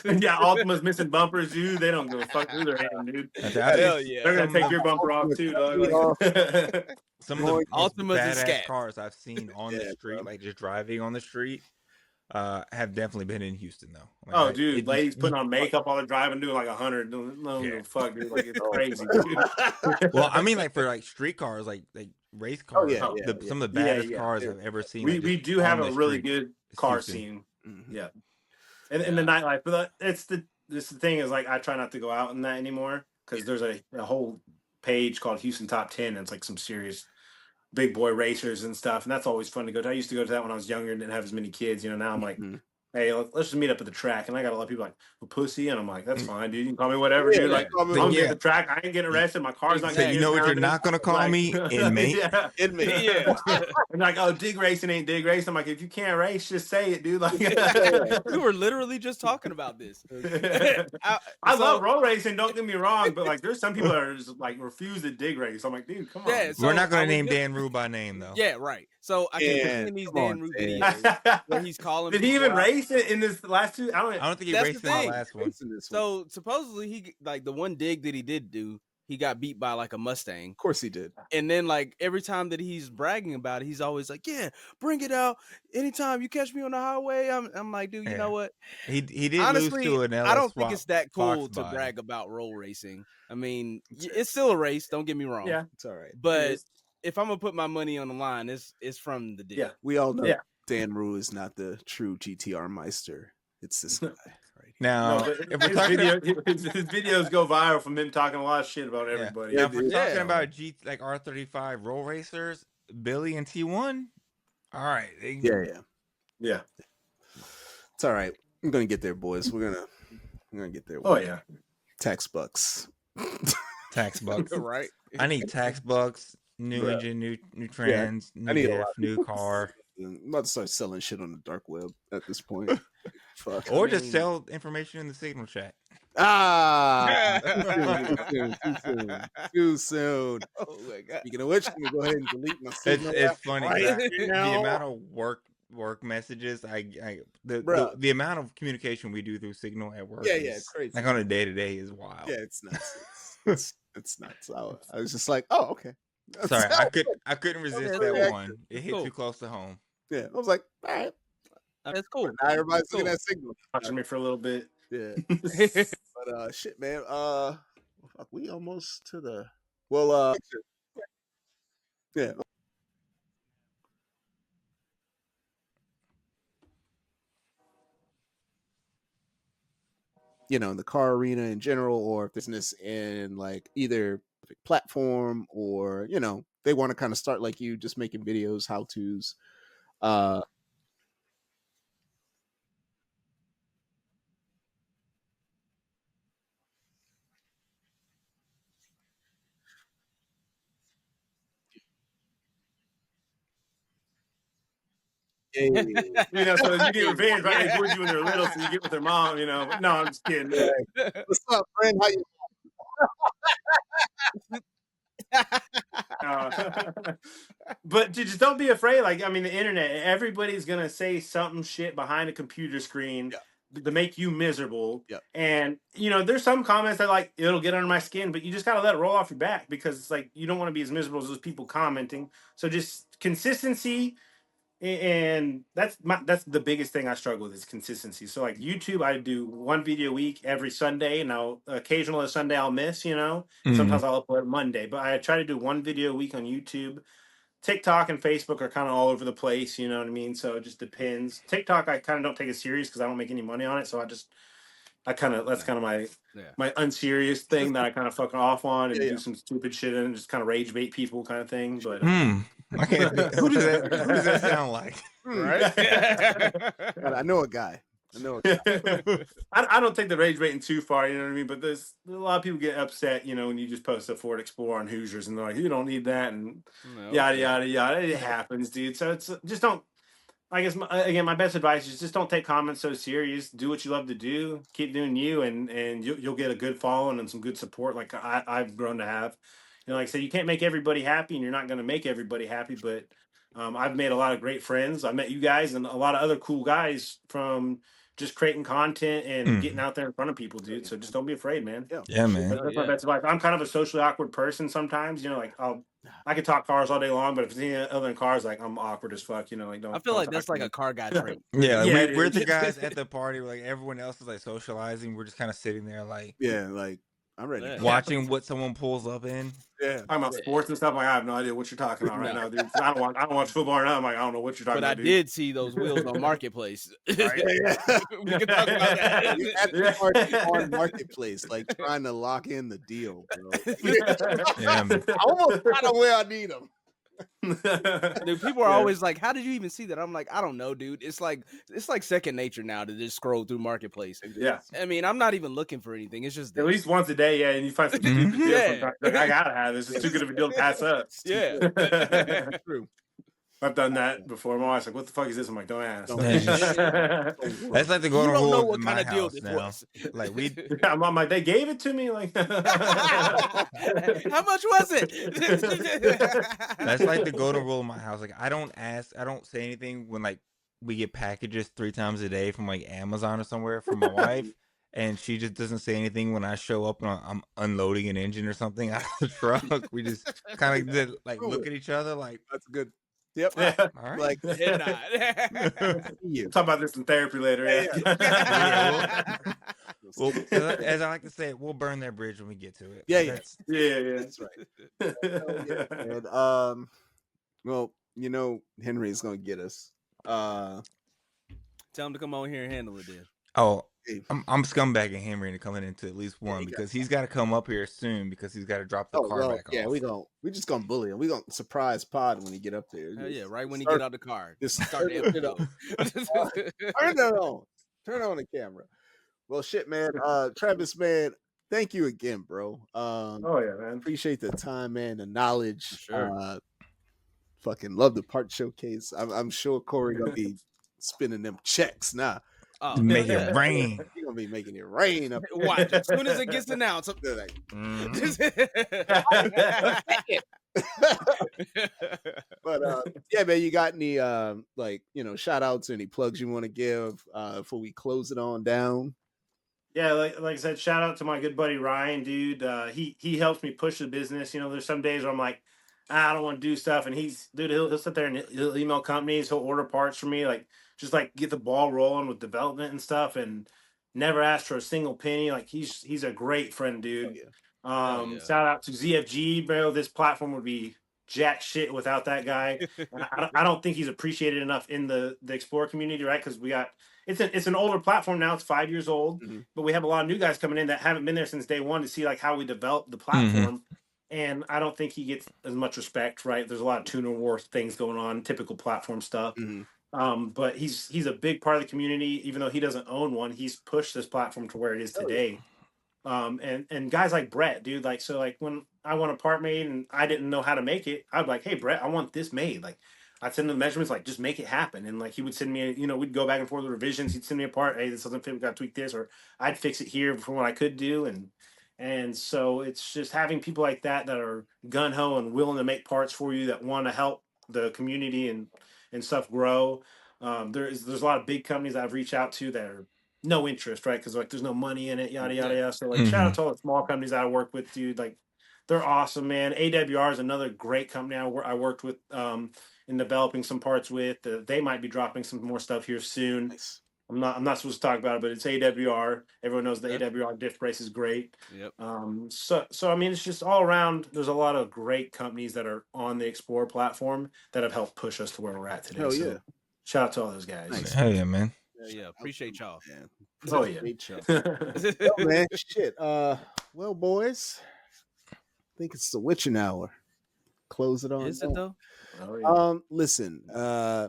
A: Yeah, Ultimas missing bumpers, dude. They don't give a fuck who they're hitting, dude.
D: Hell yeah.
A: They're gonna take your bumper off too, dog.
C: Some of the
D: Ultimas and
C: badass
D: scat
C: cars I've seen on the street, like just driving on the street, have definitely been in Houston though. Like,
A: dude, ladies putting on makeup while they're driving, doing like 100. No, fuck, dude. Like it's crazy, dude.
C: Well, I mean, like for like street cars, like race cars, some of the baddest cars I've ever seen.
A: We do have a really good car scene. Yeah, and in the nightlife, but the thing is, like, I try not to go out in that anymore because there's a whole page called Houston Top 10, and it's like some serious big boy racers and stuff, and that's always fun to go to. I used to go to that when I was younger and didn't have as many kids. You know, now I'm like, hey, let's just meet up at the track. And I got a lot of people like, well, pussy, and I'm like, that's fine, dude. You can call me whatever, dude. Like, I'm at the track. I ain't getting arrested. My car's not getting.
C: You know what you're not gonna call me? Inmate.
B: Inmate.
A: Yeah. And like, oh, dig racing ain't dig racing. I'm like, if you can't race, just say it, dude. Like,
D: we were literally just talking about this.
A: I love road racing. Don't get me wrong, but like, there's some people that are just like refuse to dig race. I'm like, dude, come on.
D: Yeah, so
C: we're not gonna name Dan Rue by name though.
D: Yeah, right. So I can see these Dan Rue videos where he's calling.
A: Did he even race it in this last two? I don't
C: think he raced in the last one.
D: So supposedly he like the one dig that he did do, he got beat by like a Mustang.
B: Of course he did.
D: And then like every time that he's bragging about it, he's always like, "Yeah, bring it out anytime you catch me on the highway." I'm like, dude, you know what?
C: He did
D: honestly
C: lose to an LS
D: I don't think it's that cool
C: Fox
D: to
C: body.
D: brag about roll racing. I mean, it's still a race. Don't get me wrong.
A: Yeah,
B: it's all right.
D: But if I'm gonna put my money on the line, it's from the dig.
A: Yeah,
B: we all know Dan Rue is not the true GTR Meister. It's this guy.
C: Now,
A: if we're talking his videos go viral from him talking a lot of shit about everybody.
C: Yeah, if we're talking about like R35 roll racers, Billy and T1. All right.
B: Yeah. It's all right. I'm gonna get there, boys. We're gonna get there.
A: Oh yeah.
B: Tax bucks.
C: Tax bucks.
D: Right.
C: I need tax bucks. New engine, new trans, new diff, new car.
B: I'm about to start selling shit on the dark web at this point. Fuck.
C: Or just sell information in the Signal chat.
B: Too soon.
D: Oh my god!
B: Speaking of which, let me go ahead and delete my Signal.
C: It's funny.
B: right
C: The
B: now.
C: amount of work messages the amount of communication we do through Signal at work.
B: It's crazy.
C: Like on a day-to-day is wild.
B: Yeah, it's nuts. It's nuts. I was just like, oh, okay.
C: Sorry, I couldn't resist that one. It hit too close to home.
B: Yeah, I was like, all right.
D: That's cool.
B: Now everybody's looking at Signal.
A: Watching me for a little bit.
B: Yeah. But shit, man. Fuck, we almost to the yeah. You know, in the car arena in general, or business in like either platform, or you know, they want to kind of start like you, just making videos, how to's.
A: You know, so you get revenge, right? They bored you when they're little, so you get with their mom, you know. No, I'm just kidding.
B: What's up, friend? How you?
A: But just don't be afraid. Like, I mean, the internet, everybody's gonna say something shit behind a computer screen to make you miserable. And you know, there's some comments that like it'll get under my skin, but you just gotta let it roll off your back, because it's like you don't want to be as miserable as those people commenting. So just consistency. And that's the biggest thing I struggle with, is consistency. So like YouTube, I do one video a week every Sunday. Now occasionally a Sunday I'll miss, you know. Sometimes I'll upload Monday, but I try to do one video a week on YouTube. TikTok and Facebook are kind of all over the place, you know what I mean? So it just depends. TikTok, I kind of don't take it serious because I don't make any money on it. So that's kind of my unserious thing that I kind of fuck off on and do some stupid shit and just kind of rage bait people kind of thing. But
C: who does that sound like?
B: Right? I know a guy.
A: I don't take the rage baiting too far, you know what I mean? But there's a lot of people get upset, you know, when you just post a Ford Explorer on Hoosiers and they're like, you don't need that, and yada yada yada. It happens, dude. So it's just don't. I guess again, my best advice is just don't take comments so serious. Do what you love to do. Keep doing you, and you'll get a good following and some good support, like I've grown to have. You know, like I said, you can't make everybody happy, and you're not going to make everybody happy. But I've made a lot of great friends. I met you guys and a lot of other cool guys from just creating content and getting out there in front of people, dude. So just don't be afraid, man.
C: Yeah, man.
A: That's my best advice. I'm kind of a socially awkward person sometimes. You know, like I could talk cars all day long, but if it's anything other than cars, like I'm awkward as fuck. You know, like
D: I feel like that's like a car guy trait.
C: We're the guys at the party where like everyone else is like socializing. We're just kind of sitting there like
B: like I'm ready.
C: Watching what someone pulls up in.
A: Talking about sports and stuff. Like I have no idea what you're talking about right now, dude. I don't watch football right now. I'm like, I don't know what you're talking about.
D: But I did see those wheels on Marketplace. We can talk about that.
B: At the party on Marketplace, like trying to lock in the deal, bro. I almost got them where I need them.
D: Dude, people are always like, how did you even see that? I'm like, I don't know, dude. It's like second nature now to just scroll through Marketplace. I mean, I'm not even looking for anything. It's just
A: at least once a day, and you find some stupid deal. Like, I gotta have this. It's too good of a deal to pass up.
B: True.
A: I've done that before. My wife's like, "What the fuck is this?" I'm like, "Don't ask."
C: That's like the golden rule.
D: You don't know what kind of deal this was.
C: Like
A: I'm like, they gave it to me. Like,
D: how much was it?
C: That's like the golden rule in my house. Like, I don't ask. I don't say anything when like we get packages 3 times a day from like Amazon or somewhere from my wife. And she just doesn't say anything when I show up and I'm unloading an engine or something out of the truck. We just kind of like look at each other like,
B: that's good. Yep.
C: All right.
B: Like,
A: we'll talk about this in therapy later.
C: Well, as I like to say, we'll burn that bridge when we get to it.
A: That's
B: right. And well, you know, Henry's gonna get us.
D: Tell him to come on here and handle it, then.
C: Oh, I'm scumbagging Henry into coming into at least one because he's got to come up here soon because he's got to drop the car back off.
B: Yeah, we just gonna bully him. We gonna surprise Pod when he get up there.
D: Hell yeah, right when he get out the car.
B: Just start it up. Turn on the camera. Well, shit, man. Travis, man, thank you again, bro.
A: Oh yeah, man.
B: Appreciate the time, man. The knowledge.
D: Sure.
B: Fucking love the part showcase. I'm sure Corey gonna be spending them checks now.
D: Oh,
C: Make
D: yeah.
C: it rain.
B: He gonna be making it rain up.
D: Watch as soon as it gets announced.
B: They're like, but yeah, man, you got any like shout outs, any plugs you want to give before we close it on down?
A: Yeah, like I said, shout out to my good buddy Ryan, dude. He helps me push the business. There's some days where I'm like, I don't want to do stuff, and he'll sit there and he'll email companies, he'll order parts for me, like just like get the ball rolling with development and stuff, and never ask for a single penny. Like he's a great friend, dude.
D: Yeah.
A: Shout out to ZFG, bro. This platform would be jack shit without that guy. And I don't think he's appreciated enough in the Explorer community, right? Because it's an older platform now. It's 5 years old, but we have a lot of new guys coming in that haven't been there since day one to see like how we develop the platform. And I don't think he gets as much respect, right? There's a lot of tuner war things going on, typical platform stuff. But he's a big part of the community. Even though he doesn't own one, he's pushed this platform to where it is today. And guys like Brett, dude, like when I want a part made and I didn't know how to make it, I'd be like, hey Brett, I want this made. Like I'd send him the measurements, like just make it happen. And like he would send me, we'd go back and forth with revisions. He'd send me a part, hey, this doesn't fit, we gotta tweak this, or I'd fix it here for what I could do. And so it's just having people like that are gun ho and willing to make parts for you, that want to help the community and stuff grow. There's a lot of big companies I've reached out to that are no interest, right? Because like there's no money in it, yada yada yada. So like shout out to all the small companies that I work with, dude. Like they're awesome, man. AWR is another great company I worked with in developing some parts with. They might be dropping some more stuff here soon.
B: Nice.
A: I'm not supposed to talk about it, but it's AWR. Everyone knows the AWR diff brace is great.
D: Yep.
A: So I mean, it's just all around. There's a lot of great companies that are on the Explorer platform that have helped push us to where we're at today.
B: Hell
A: so
B: yeah.
A: Shout out to all those guys.
B: Nice.
C: Hell yeah, man.
D: Yeah, appreciate y'all.
B: Man.
A: Oh yeah.
B: Well, man, shit. Well, boys, I think it's the witching hour. Close it on.
D: Is it though?
A: Oh, yeah.
B: Listen, I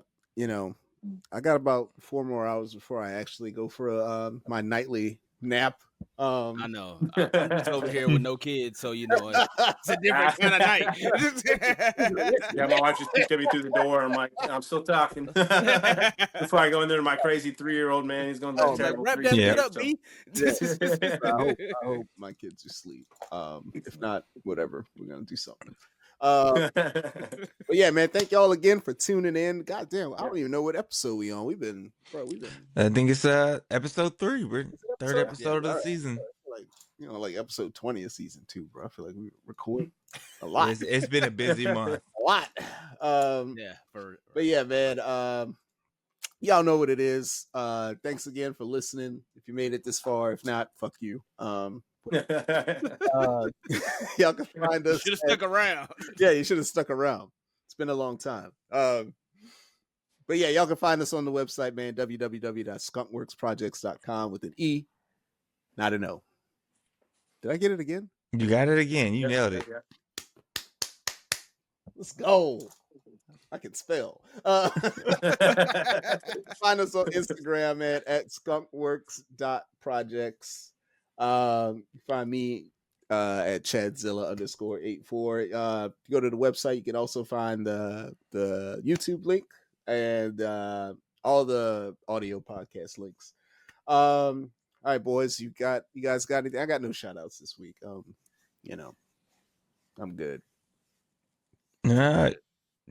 B: got about 4 more hours before I actually go for my nightly nap.
D: I know. I'm just over here with no kids, so it's a different kind of night.
A: Yeah, my wife just kicked me through the door. I'm like, I'm still talking. Before I go in there to my crazy 3-year-old man, he's going to
D: like, wrap that shit up, B.
B: I hope my kids are asleep. If not, whatever, we're gonna do something. But yeah, man, thank y'all again for tuning in. God damn, I don't even know what episode we on. We've been.
C: I think it's episode 3. We're third episode of the season.
B: Like episode 20 of season 2, bro. I feel like we record a lot.
C: It's been a busy month.
B: A lot. But yeah, man. Y'all know what it is. Thanks again for listening. If you made it this far, if not, fuck you. Y'all can find us.
D: Should have stuck around.
B: Yeah, you should have stuck around. It's been a long time. But yeah, y'all can find us on the website, man, www.skunkwerksprojects.com with an E, not an O. Did I get it again?
C: You got it again. You nailed it.
B: Let's go. I can spell. Find us on Instagram, man, at skunkwerks.projects. Find me at Chadzilla_84. Go to the website. You can also find the YouTube link and all the audio podcast links. All right, boys. You guys got anything? I got no shout outs this week. I'm good.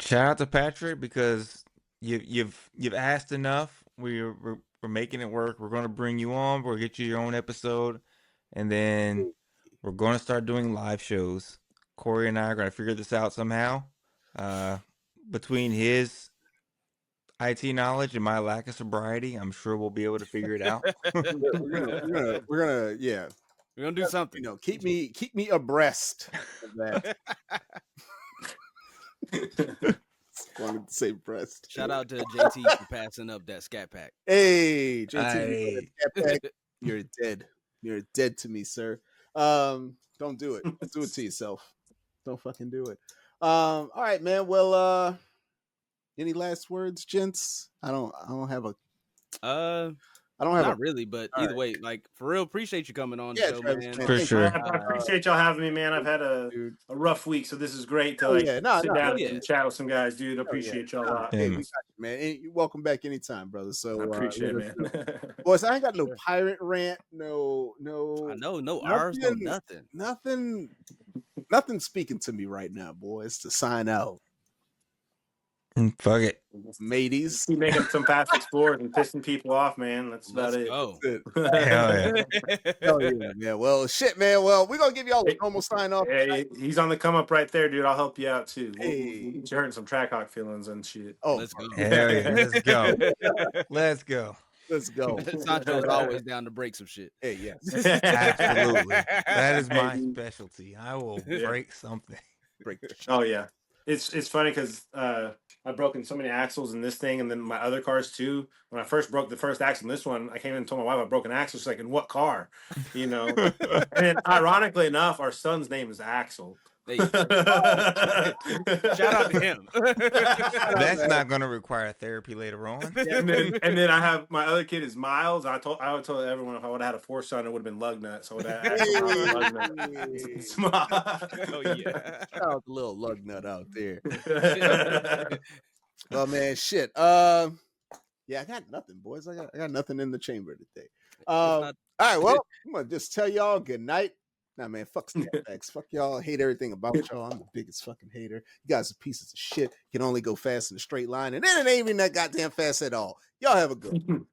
C: Shout out to Patrick because you've asked enough. We're making it work. We're gonna bring you on. We'll get you your own episode, and then we're gonna start doing live shows. Corey and I are gonna figure this out somehow. Between his IT knowledge and my lack of sobriety, I'm sure we'll be able to figure it out.
B: we're gonna
D: do something.
B: Keep me abreast of that. Wanted to say breast.
D: Shout out to JT for passing up that scat pack.
B: Hey, JT, scat pack. You're dead. You're dead to me, sir. Don't do it. Don't do it to yourself. Don't fucking do it. All right, man. Well, any last words, gents? I don't have a. I don't have
D: Not really, but either way, like for real, appreciate you coming on the show,
B: Travis,
D: man.
C: For
B: thank
C: sure.
B: you.
A: I appreciate y'all having me, man. I've had a
B: Dude.
A: rough week, so this is great to
B: Oh,
A: like
B: yeah. No,
A: sit
B: no,
A: down
D: yeah.
A: and chat with some guys, dude. I
B: Oh, yeah.
A: appreciate y'all a lot.
B: Hey,
C: Yeah,
B: we
C: man.
B: got you, man. And you're welcome back anytime, brother. So
A: I appreciate
B: let
A: it,
B: us
A: man.
B: know. Boys, I ain't got no pirate rant,
D: I know, no
B: nothing,
D: R's, no nothing.
B: nothing speaking to me right now, boys, to sign out.
C: Fuck it.
B: Mateys.
A: Keep making some past explorers and pissing people off, man. That's about
D: Let's
A: it.
D: go.
C: Hell yeah.
B: Hell yeah, man. Well, shit, man. Well, we're gonna give y'all a normal sign off.
A: Hey, he's on the come up right there, dude. I'll help you out too.
B: Hey.
A: You're hurting some Trackhawk feelings and shit.
B: Oh,
D: Let's go.
C: Hell yeah. Let's go. Let's go.
B: let's go.
D: Sancho's always down to break some shit.
B: Hey, yes.
C: Absolutely. That is my
A: Hey,
C: specialty. I will
A: Yeah.
C: break something.
B: Break the shit.
A: Oh yeah, it's funny because I've broken so many axles in this thing, and then my other cars too. When I first broke the first axle in this one, I came in and told my wife I broke an axle. She's like, "In what car?" You know. And then, ironically enough, our son's name is Axel.
D: There you go. Shout out to him.
C: That's not going to require therapy later on.
A: and then I have my other kid is Miles. I would tell everyone if I would have had a fourth son, it would have been Lugnut. So I would have asked Lugnut.
D: Oh yeah.
B: Shout out the little lug nut out there. Well, man, shit. Yeah, I got nothing, boys. I got nothing in the chamber today. All right, well, I'm gonna just tell y'all good night. Nah, man, fuck Skunkwerks. Fuck y'all. I hate everything about y'all. I'm the biggest fucking hater. You guys are pieces of shit. You can only go fast in a straight line, and then it ain't even that goddamn fast at all. Y'all have a good one.